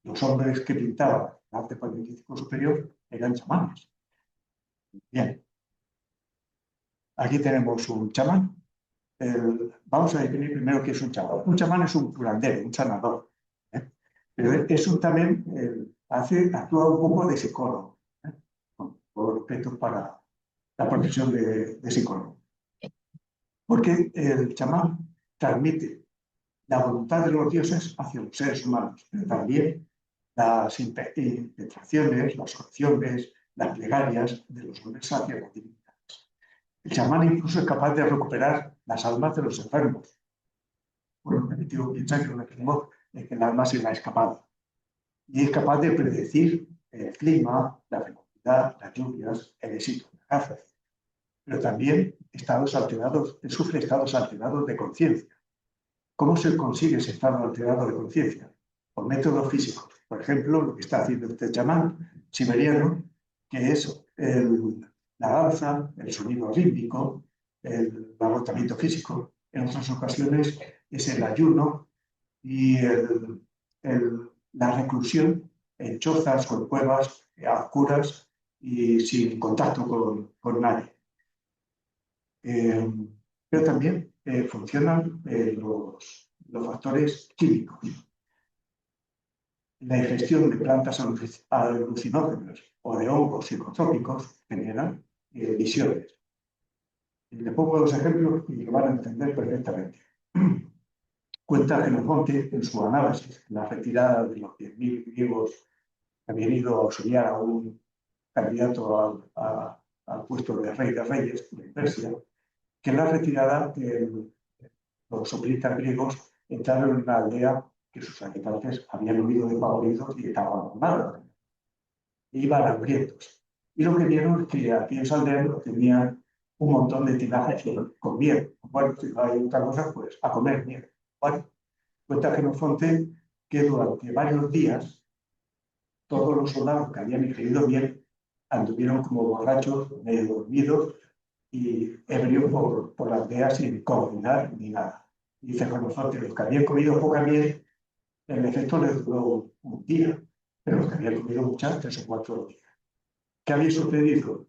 Los hombres que pintaban el arte paleolítico superior eran chamanes. Bien, aquí tenemos un chamán. Vamos a definir primero qué es un chamán. Un chamán es un curandero, un sanador. Pero es también actúa un poco de psicólogo, con todo respeto para la profesión de psicólogo. Porque el chamán transmite la voluntad de los dioses hacia los seres humanos, pero también las impetraciones, las oraciones, las plegarias de los hombres hacia las divinidades. El chamán incluso es capaz de recuperar las almas de los enfermos. Bueno, el tío piensa que que el alma se le ha escapado. Y es capaz de predecir el clima, la fecundidad, las lluvias, el éxito de la caza. Pero también sufre estados alterados de conciencia. ¿Cómo se consigue ese estado alterado de conciencia? Por métodos físicos. Por ejemplo, lo que está haciendo este chamán siberiano, que es la danza, el sonido rítmico, el agotamiento físico. En otras ocasiones es el ayuno y la reclusión en chozas, con cuevas, a oscuras y sin contacto con nadie. Pero también funcionan los factores químicos. La ingestión de plantas alucinógenas o de hongos psicotrópicos generan visiones. Le pongo dos ejemplos y lo van a entender perfectamente. Cuenta Jenofonte en su análisis la retirada de los 10.000 griegos que habían ido a auxiliar a un candidato al puesto de rey de reyes de Persia, que en la retirada los soplitas griegos entraron en una aldea que sus habitantes habían huido despavoridos y estaban abandonados. Iban hambrientos. Y lo que vieron es que aquellos aldeanos tenían un montón de tinajas con miel. Bueno, si no hay otra cosa, pues a comer miel. Bueno, cuenta Jenofonte que durante varios días todos los soldados que habían ingerido miel anduvieron como borrachos, medio dormidos y ebrios por la aldea sin cocinar ni nada. Dice Jenofonte, los que habían comido poca miel, el efecto les duró un día, pero los que habían comido muchas, 3 o 4 días. ¿Qué había sucedido?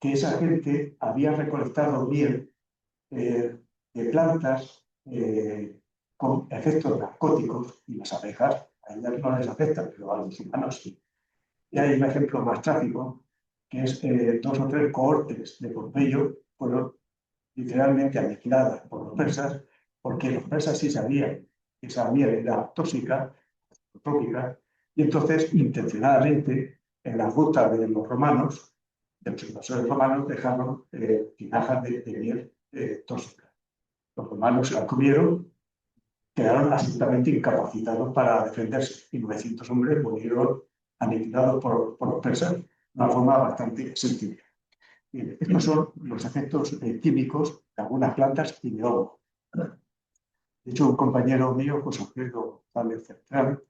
Que esa gente había recolectado miel de plantas con efectos narcóticos, y las abejas a ellas no les afectan, pero a los humanos sí. Y hay un ejemplo más trágico, que es 2 o 3 cohortes de Pompeyo fueron literalmente aniquiladas por los persas, porque los persas sí sabían que esa miel era tóxica, y entonces intencionadamente en la ruta de los romanos, de los invasores romanos, dejaron tinajas de miel tóxica. Los romanos se la comieron, quedaron absolutamente incapacitados para defenderse y 900 hombres murieron aniquilados por los persas de una forma bastante sencilla. Bien, estos son los efectos químicos de algunas plantas y de hongos. De hecho, un compañero mío, José Alfredo González Central,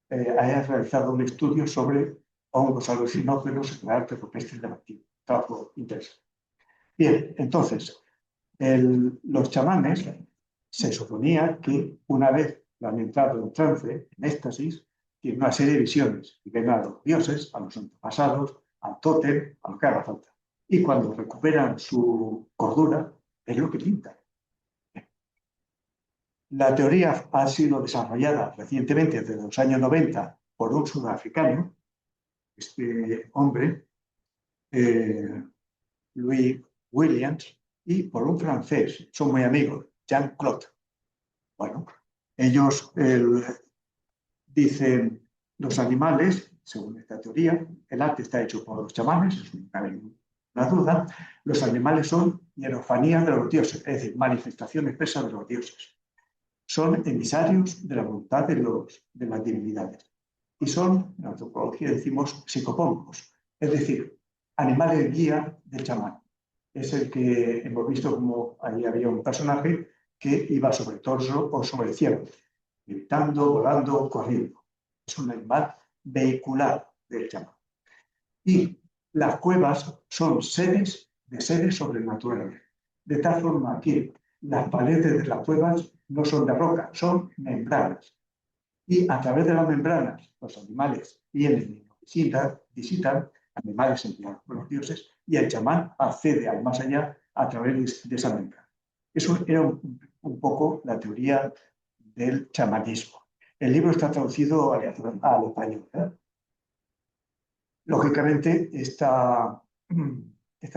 haya realizado un estudio sobre hongos alucinógenos en la arte rupestre de Martín. Trabajo interesante. Bien, entonces, los chamanes se suponía que una vez que han entrado en trance, en éxtasis, tienen una serie de visiones y ven a los dioses, a los antepasados, al tótem, a lo que haga falta. Y cuando recuperan su cordura, es lo que pintan. La teoría ha sido desarrollada recientemente, desde los años 90, por un sudafricano, este hombre, Louis Williams, y por un francés, son muy amigos, Jean-Claude. Bueno, ellos dicen, los animales, según esta teoría, el arte está hecho por los chamanes, eso no cabe ninguna duda, los animales son hierofanías de los dioses, es decir, manifestación expresa de los dioses. Son emisarios de la voluntad de las divinidades. Y son, en antropología decimos, psicopómpos, es decir, animales guía del chamán. Es el que hemos visto como ahí había un personaje que iba sobre torso o sobre el cielo, gritando, volando, corriendo. Es un animal vehicular del chamán. Y las cuevas son sedes de seres sobrenaturales, de tal forma que las paredes de las cuevas no son de roca, son membranas. Y a través de las membranas, los animales vienen y visitan animales enviados por los dioses, y el chamán accede al más allá a través de esa membrana. Eso era un poco la teoría del chamanismo. El libro está traducido al español, ¿eh? Lógicamente, esta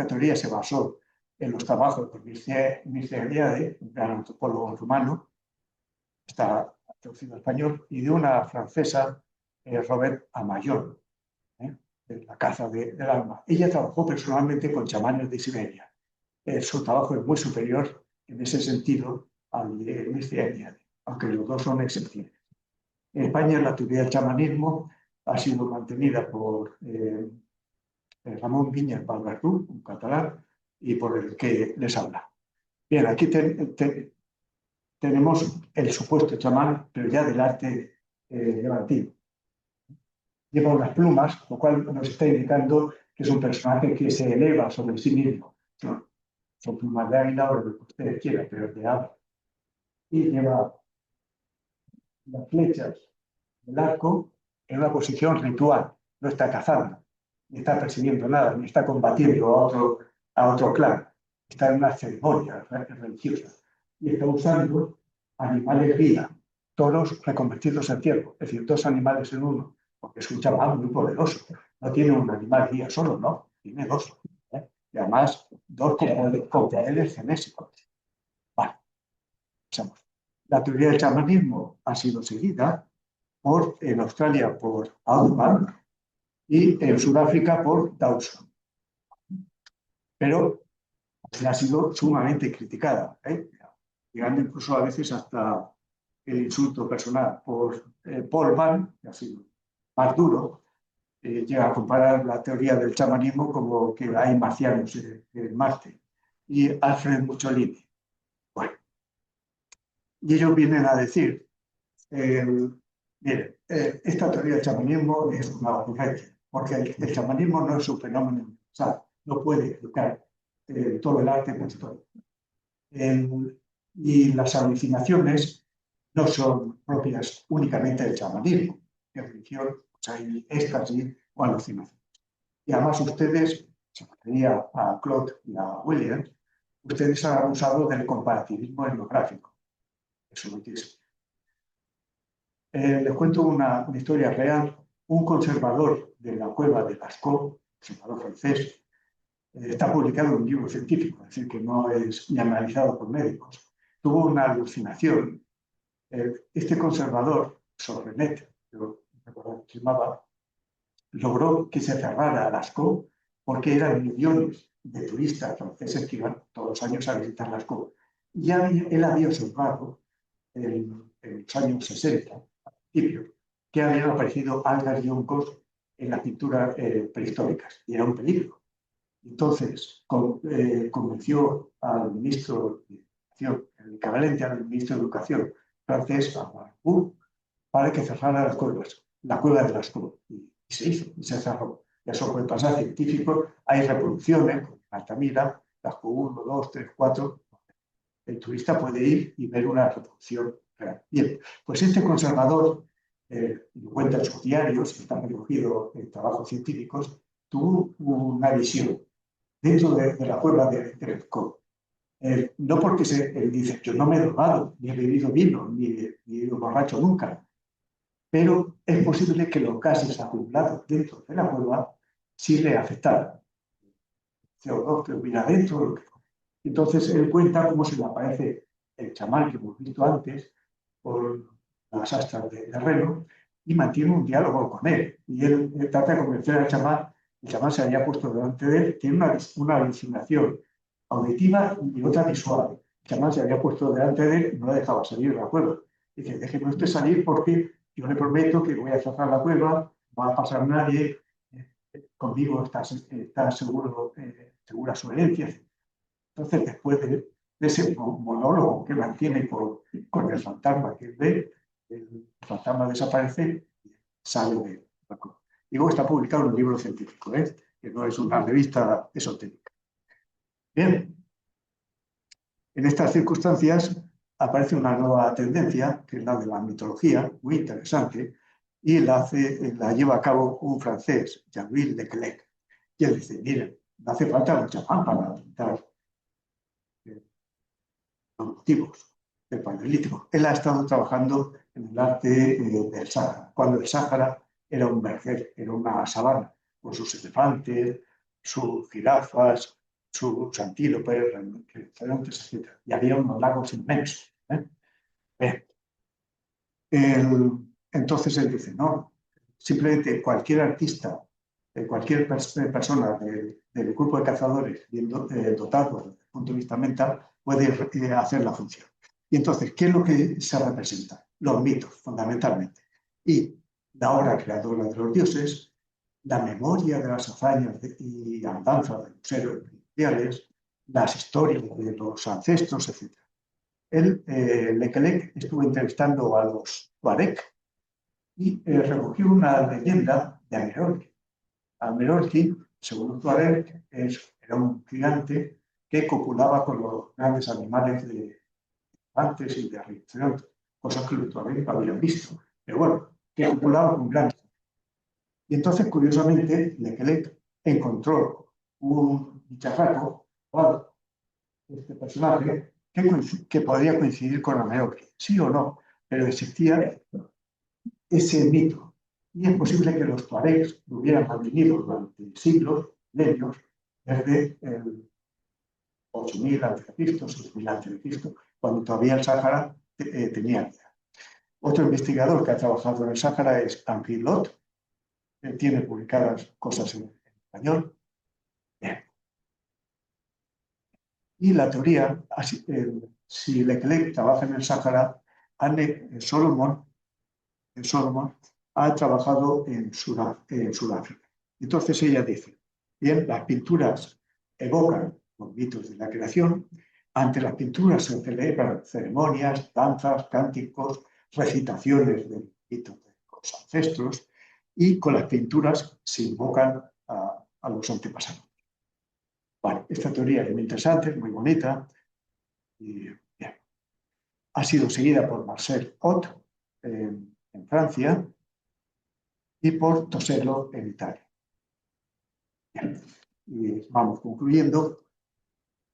teoría se basó en los trabajos de Mircea Eliade, un gran antropólogo rumano, está traducido al español, y de una francesa, Robert Amayón, de la caza del alma. Ella trabajó personalmente con chamanes de Siberia. Su trabajo es muy superior en ese sentido al de Mircea Eliade, aunque los dos son excepciones. En España la teoría del chamanismo ha sido mantenida por Ramón Viñas Valverdú, un catalán, y por el que les habla. Bien, aquí tenemos el supuesto chamán, pero ya del arte levantino. Lleva unas plumas, lo cual nos está indicando que es un personaje que se eleva sobre sí mismo. ¿No? Son plumas de águila o lo que ustedes quieran, pero de ave. Y lleva las flechas del arco en una posición ritual. No está cazando, ni está persiguiendo nada, ni está combatiendo a otro clan. Está en una ceremonia religiosa. Y está usando animales guía, toros reconvertidos en ciervo, es decir, dos animales en uno, porque es un chamán muy poderoso. No tiene un animal guía solo, no, tiene dos. Y además, dos con poderes genésicos. Vale, pasamos. La teoría del chamanismo ha sido seguida en Australia por Altman y en Sudáfrica por Dawson. Pero ha sido sumamente criticada, llegando incluso a veces hasta el insulto personal por Paul Mann, que ha sido más duro, llega a comparar la teoría del chamanismo como que hay marcianos en Marte, y Alfred Mucciolini. Bueno, y ellos vienen a decir, miren, esta teoría del chamanismo es una ocurrencia, porque el chamanismo no es un fenómeno universal, no puede explicar todo el arte histórico. Y las alucinaciones no son propias únicamente del chamanismo. En religión hay éxtasis o alucinaciones. Y además ustedes, se refería a Claude y a Williams, ustedes han abusado del comparativismo etnográfico. Eso no tiene sentido. Les cuento una historia real. Un conservador de la cueva de Lascaux, conservador francés, está publicado en un libro científico, es decir, que no es ni analizado por médicos. Tuvo una alucinación. Este conservador, Sorrenet, yo recuerdo que se llamaba, logró que se cerrara Lascaux porque eran millones de turistas franceses que iban todos los años a visitar Lascaux. Y él había observado en los años 60, al principio, que habían aparecido algas y hongos en las pinturas prehistóricas, y era un peligro. Entonces, convenció al ministro de Educación, el equivalente al ministro de Educación francés, a Barbour, para que cerrara la cueva de Lascaux. Y se hizo, y se cerró. Y eso fue pasar científico. Hay reproducciones, con Altamira, Lascaux 1, 2, 3, 4. El turista puede ir y ver una reproducción real. Bien, pues este conservador, lo cuenta en sus diarios, están recogidos en trabajos científicos, tuvo una visión dentro de la cueva de Lascaux. No porque él dice, yo no me he drogado, ni he bebido vino, ni he ido borracho nunca, pero es posible que los gases acumulados dentro de la cueva sí le afectaran. CO2 que hubiera dentro. Entonces él cuenta cómo se le aparece el chamán que hemos visto antes por las astas de Reno y mantiene un diálogo con él. Y él trata de convencer al chamán. El chamán se había puesto delante de él, tiene una alucinación auditiva y otra visual. El chamán se había puesto delante de él y no le dejaba salir de la cueva. Dice, déjeme usted salir porque yo le prometo que voy a cerrar la cueva, no va a pasar nadie, conmigo está segura su herencia. Entonces, después de ese monólogo que mantiene con el fantasma que ve, el fantasma desaparece y sale de la cueva. Digo, está publicado en un libro científico, que no es una revista esotérica. Bien, en estas circunstancias aparece una nueva tendencia, que es la de la mitología, muy interesante, y la lleva a cabo un francés, Jean-Louis Leclerc. Y él dice, miren, no hace falta un chamán para pintar los motivos del Paleolítico. Él ha estado trabajando en el arte del Sáhara, cuando el Sáhara era un vergel, era una sabana. con sus elefantes, sus jirafas, sus antílopes, rinocerontes, etc. Y había unos lagos inmensos. Bien. Entonces él dice, no, simplemente cualquier artista, cualquier persona del grupo de cazadores dotado desde el punto de vista mental puede hacer la función. Y entonces, ¿qué es lo que se representa? Los mitos, fundamentalmente. Y la obra creadora de los dioses, la memoria de las hazañas y andanzas de los héroes primordiales, las historias de los ancestros, etc. Lekelek estuvo entrevistando a los Tuareg y recogió una leyenda de Amerolki. Amerolki, según los Tuareg, era un gigante que copulaba con los grandes animales de antes y de rinoceronte, cosas que los Tuareg no habían visto. Pero bueno, que copulaba con grandes. Y entonces, curiosamente, Lekelek encontró un bicharraco, este personaje, que podría coincidir con Amerolki, sí o no, pero existía ese mito. Y es posible que los tuaregs lo hubieran mantenido durante siglos, milenios, desde el 8000 a.C., 6000 a.C., cuando todavía el Sáhara tenía vida. Otro investigador que ha trabajado en el Sáhara es Henri Lot, que tiene publicadas cosas en español. Bien. Y la teoría, si Lekelek trabaja en el Sáhara, Solomon ha trabajado en Sudáfrica. Entonces ella dice, bien, las pinturas evocan los mitos de la creación, ante las pinturas se celebran ceremonias, danzas, cánticos, recitaciones del mito de los ancestros, y con las pinturas se invocan a los antepasados. Vale, esta teoría es muy interesante, muy bonita, y bien. Ha sido seguida por Marcel Ott en Francia y por Tosello en Italia. Bien. Y vamos concluyendo.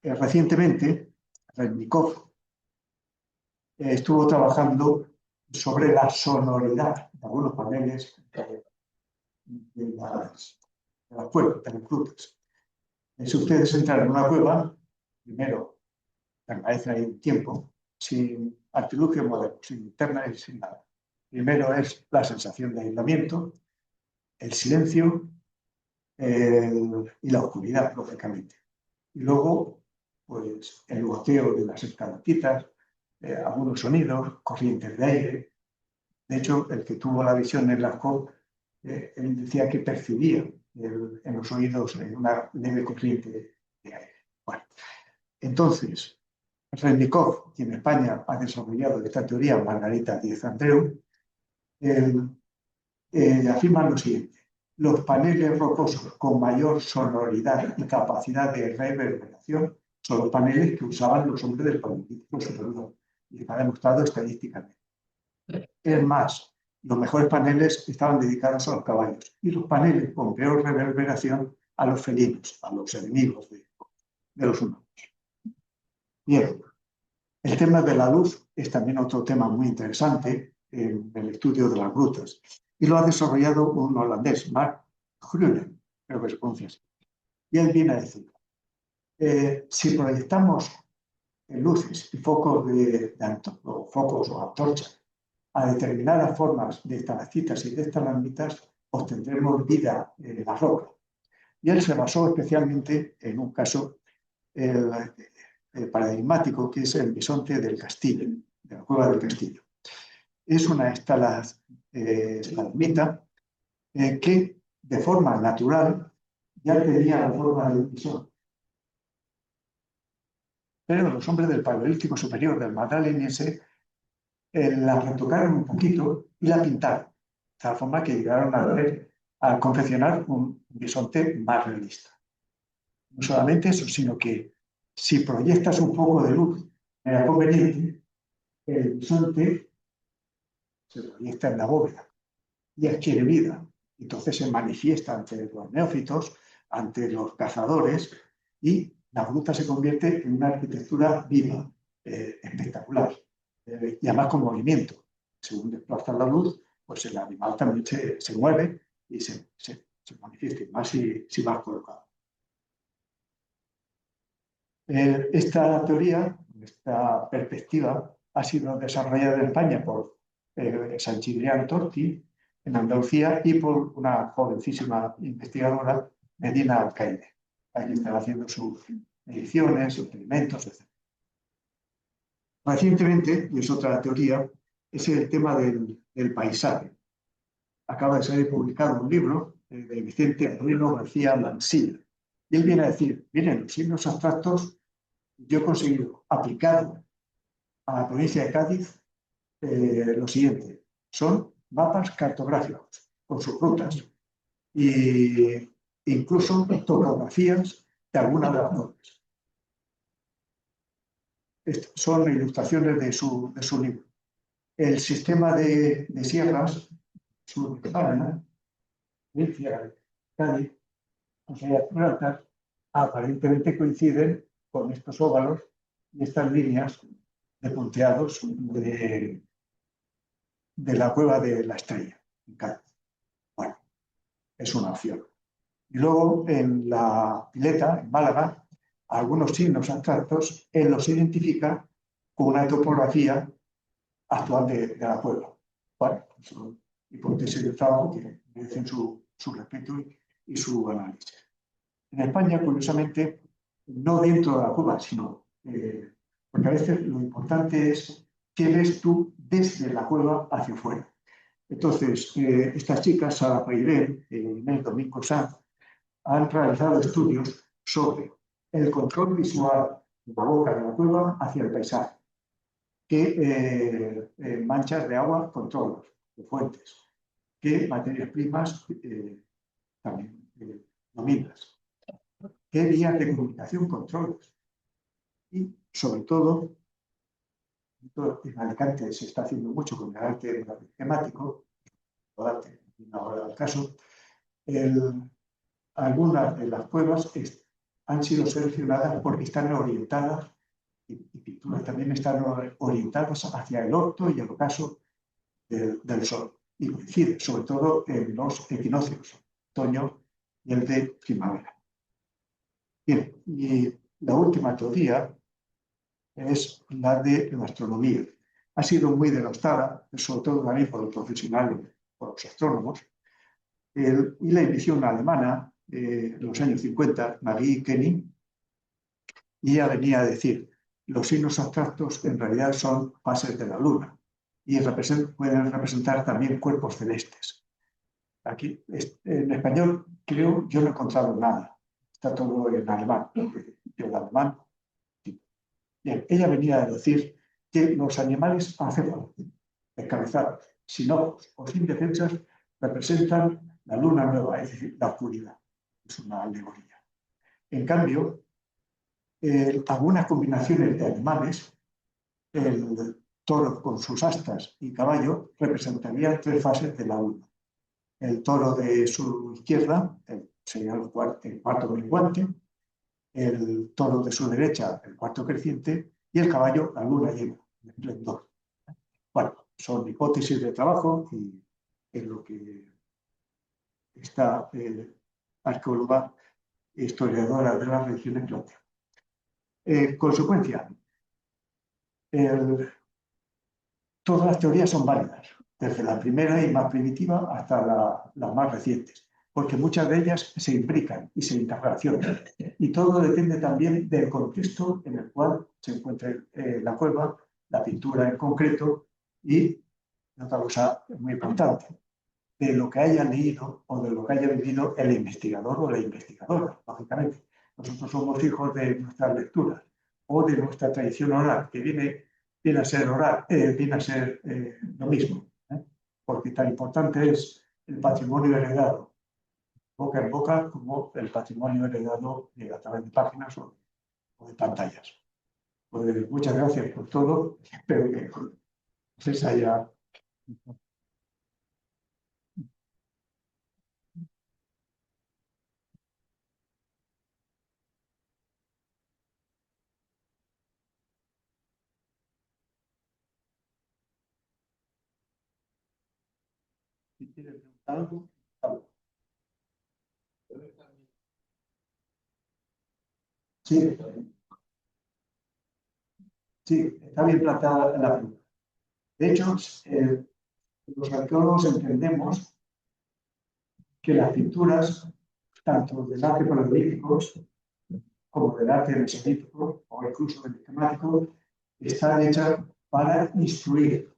Recientemente, Rednikov estuvo trabajando sobre la sonoridad de algunos paneles de las cuevas, de las grutas. Si ustedes entran en una cueva, primero permanecen ahí un tiempo, sin artilugio moderno, sin linterna y sin nada. Primero es la sensación de aislamiento, el silencio y la oscuridad, lógicamente. Y luego, pues, el goteo de las escalatitas, algunos sonidos, corrientes de aire. De hecho, el que tuvo la visión en Lascaux, él decía que percibía en los oídos una leve corriente de aire. Bueno, entonces, Rednikov, y en España ha desarrollado esta teoría, Margarita Díez Andreu, afirman lo siguiente: los paneles rocosos con mayor sonoridad y capacidad de reverberación son los paneles que usaban los hombres del Paleolítico Superior, y está demostrado estadísticamente. Es más, los mejores paneles estaban dedicados a los caballos y los paneles con peor reverberación a los felinos, a los enemigos de los humanos. Bien, el tema de la luz es también otro tema muy interesante en el estudio de las grutas, y lo ha desarrollado un holandés, Mark Grunen, creo que se pronuncia así. Y él viene a decir, si proyectamos luces y focos focos o antorchas a determinadas formas de estalactitas y de estalagmitas, obtendremos vida en la roca. Y él se basó especialmente en un caso paradigmático, que es el bisonte del Castillo, de la cueva del Castillo. Es una estalagmita que de forma natural ya tenía la forma de un bisonte. Pero los hombres del Paleolítico Superior, del Magdaleniense, la retocaron un poquito y la pintaron, de tal forma que llegaron a confeccionar un bisonte más realista. No solamente eso, sino que si proyectas un poco de luz en el conveniente, el bisonte se proyecta en la bóveda y adquiere vida. Entonces se manifiesta ante los neófitos, ante los cazadores, y la gruta se convierte en una arquitectura viva, espectacular, y además con movimiento. Según desplaza la luz, pues el animal también se mueve y se se manifieste, más si vas colocado. Esta teoría, esta perspectiva, ha sido desarrollada en España por San Ciprián Torti, en Andalucía, y por una jovencísima investigadora, Medina Alcaide. Aquí están haciendo sus mediciones, experimentos, etc. Recientemente, y es otra teoría, es el tema del paisaje. Acaba de ser publicado un libro de Vicente Abrino García Mansilla. Y él viene a decir, miren, los signos abstractos yo he conseguido aplicar a la provincia de Cádiz lo siguiente. Son mapas cartográficos con sus rutas e incluso topografías de algunas de las zonas. Son ilustraciones de su libro. El sistema de sierras sur de España, provincia de Cádiz, Gibraltar, aparentemente coinciden con estos óvalos y estas líneas de punteados de la cueva de la Estrella, en Cádiz. Bueno, es una opción. Y luego en la Pileta, en Málaga, algunos signos abstractos, él los identifica con una topografía actual de la cueva. Bueno, son hipótesis de trabajo que merecen su respeto y su análisis. En España, curiosamente, no dentro de la cueva, sino porque a veces lo importante es qué ves tú desde la cueva hacia afuera. Entonces, estas chicas, Sara Peiré y Inés Domingo Sanz, han realizado estudios sobre el control visual de la boca de la cueva hacia el paisaje, qué manchas de agua controlas, de fuentes, qué materias primas también dominas, qué vías de comunicación controlas. Y, sobre todo, en Alicante se está haciendo mucho con el arte temático, el arte, ahora el caso, algunas de las cuevas han sido seleccionadas porque están orientadas, y pinturas también están orientadas hacia el orto y el ocaso del sol. Y coincide, sobre todo en los equinoccios, otoño y el de primavera. Bien, y la última teoría es la de la astronomía. Ha sido muy denostada, sobre todo también por los profesionales, por los astrónomos, y la inició una alemana en los años 50, Marie Kenning, y ella venía a decir, los signos abstractos en realidad son fases de la luna y pueden representar también cuerpos celestes. Aquí, en español, creo, yo no he encontrado nada. Está todo en alemán. El alemán. Bien, ella venía a decir que los animales acéfalos, descabezados, sin ojos o sin defensas, representan la luna nueva, es decir, la oscuridad. Es una alegoría. En cambio, algunas combinaciones de animales, el toro con sus astas y caballo, representarían tres fases de la luna. El toro de su izquierda sería el cuarto menguante, el toro de su derecha, el cuarto creciente, y el caballo, la luna llena, el esplendor. Bueno, son hipótesis de trabajo y en lo que esta arqueóloga e historiadora de las religiones plantea. Consecuencia, todas las teorías son válidas, desde la primera y más primitiva hasta las más recientes, porque muchas de ellas se imbrican y se interrelacionan. Y todo depende también del contexto en el cual se encuentre la cueva, la pintura en concreto y otra cosa muy importante, de lo que haya leído o de lo que haya vivido el investigador o la investigadora, lógicamente. Nosotros somos hijos de nuestras lecturas o de nuestra tradición oral, que viene a ser oral, viene a ser lo mismo, porque tan importante es el patrimonio heredado boca en boca como el patrimonio heredado a través de páginas o de pantallas. Pues muchas gracias por todo. Espero que os haya... Si quieren preguntar algo, algo. Sí, sí, está bien planteada la pregunta. De hecho, los arqueólogos entendemos que las pinturas, tanto del arte paleolíticos como del arte mesolítico o incluso del esquemático, están hechas para instruir.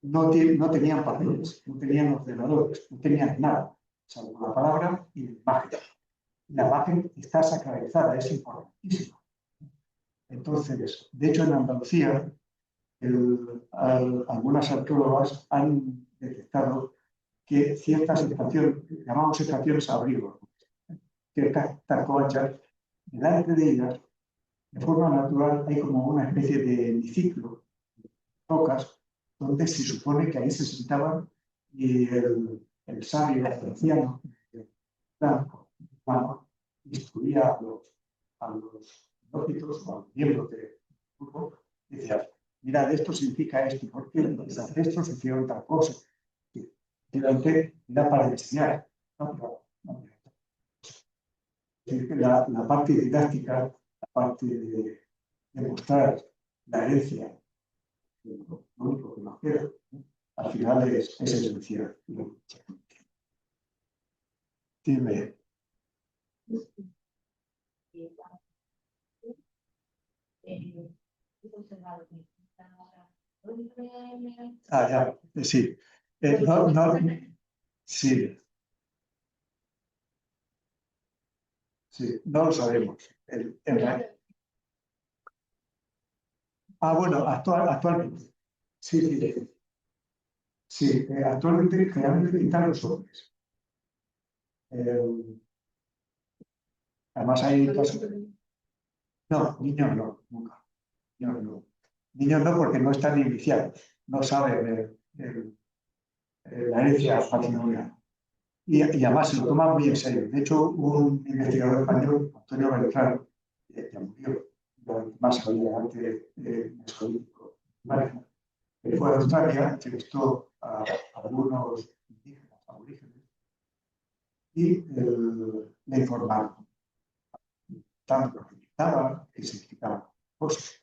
No tenían papeles, no tenían ordenadores, no tenían nada, salvo la palabra y la imagen. La imagen está sacralizada, es importantísima. Entonces, de hecho, en Andalucía, algunas arqueólogas han detectado que ciertas estaciones, llamamos estaciones abrigo, ciertas tacoachas, delante de ellas, de forma natural, hay como una especie de hemiciclo, rocas, donde se supone que ahí se sentaban y el sabio, el anciano, el blanco, humano, instruía a los lógicos o a los miembros del grupo, y decía, mira, esto significa esto, porque esto significa otra cosa. Finalmente, era para enseñar. La parte didáctica, la parte de mostrar la herencia, lo único que nos queda, al final es esencial. Dime. Ah, ya, sí. Sí, sí, no lo sabemos. Bueno, actualmente. Sí, sí, sí. Actualmente generalmente pintan los hombres. Además hay casos. No, niños no, nunca. Niños no. Niños no porque no están iniciados, no saben la herencia patrimonial. Y además se lo toma muy en serio. De hecho, un investigador español, Antonio Beltrán, ya murió, más sabía antes mesolítico, ¿vale? Fue a Australia, entrevistó a algunos indígenas aborígenes y le informaron tanto lo que pintaban, que significaban cosas.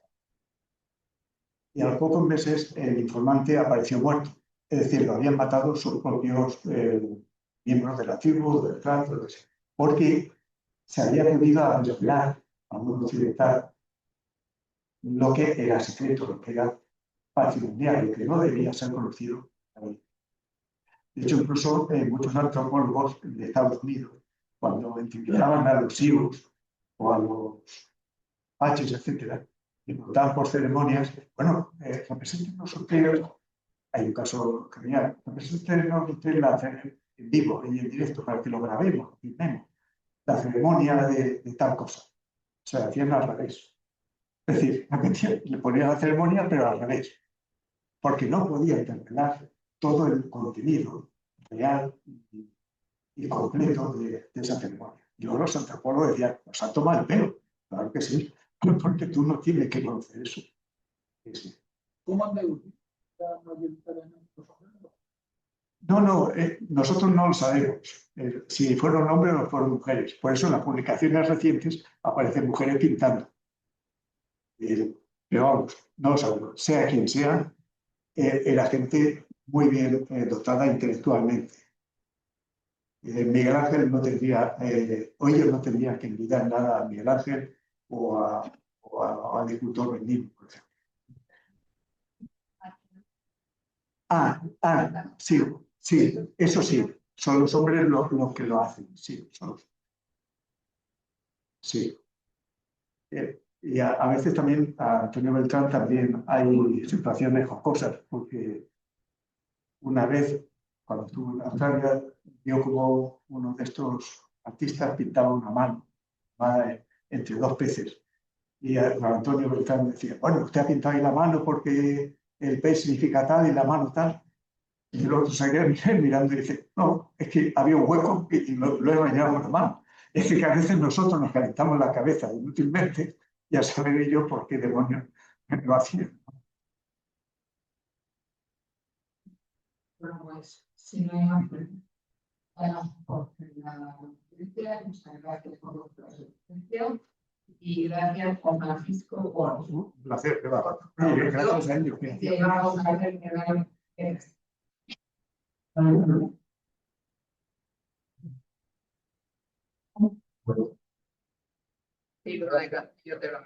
Y a los pocos meses el informante apareció muerto. Es decir, lo habían matado sus propios miembros de la tribu, del clan, porque se había debido a revelar a un mundo occidental lo que era secreto, lo que era patrimonial, lo que no debía ser conocido. De hecho, incluso muchos antropólogos de Estados Unidos, cuando identificaban a los Sioux o a los Apaches, etcétera, y preguntaban por ceremonias, bueno, represéntenos ustedes, hay un caso genial, represéntenos ustedes en vivo y en directo para que lo grabemos, filmemos, la ceremonia de tal cosa. O sea, hacían al revés. Es decir, le ponían la ceremonia, pero al revés, porque no podía interpelar todo el contenido real y completo de esa ceremonia. Y luego los antropólogos decían, nos ha tomado el pelo. Claro que sí, porque tú no tienes que conocer eso. Sí. ¿Cómo han deducido mayoritariamente los hombres? No, nosotros no lo sabemos. Si fueron hombres o fueron mujeres. Por eso en las publicaciones recientes aparecen mujeres pintando. Pero vamos, no lo sabemos. Sea quien sea, era gente muy bien dotada intelectualmente. Miguel Ángel no tendría, o ellos no tendrían que envidiar nada a Miguel Ángel o a agricultor Benigno, por ejemplo. Sí, sí, eso sí, son los hombres los que lo hacen, sí, sí. Y a veces también a Antonio Beltrán también hay situaciones jocosas, porque una vez, cuando estuvo en Australia, vio como uno de estos artistas pintaba una mano entre dos peces. Y Juan Antonio Beltrán decía, bueno, usted ha pintado ahí la mano porque el pez significa tal y la mano tal. Y el otro se queda mirando y dice, no, es que había un hueco y lo he bañado con la mano. Es que a veces nosotros nos calentamos la cabeza inútilmente, ya saben ellos por qué demonios lo hacían. Bueno, pues, si no hay más preguntas, por la conferencia, muchas gracias por vuestra asistencia. Y gracias, Juan Francisco, por Un placer, qué va. Gracias a ellos. llevarnos a ver que Sí, pero venga, yo te lo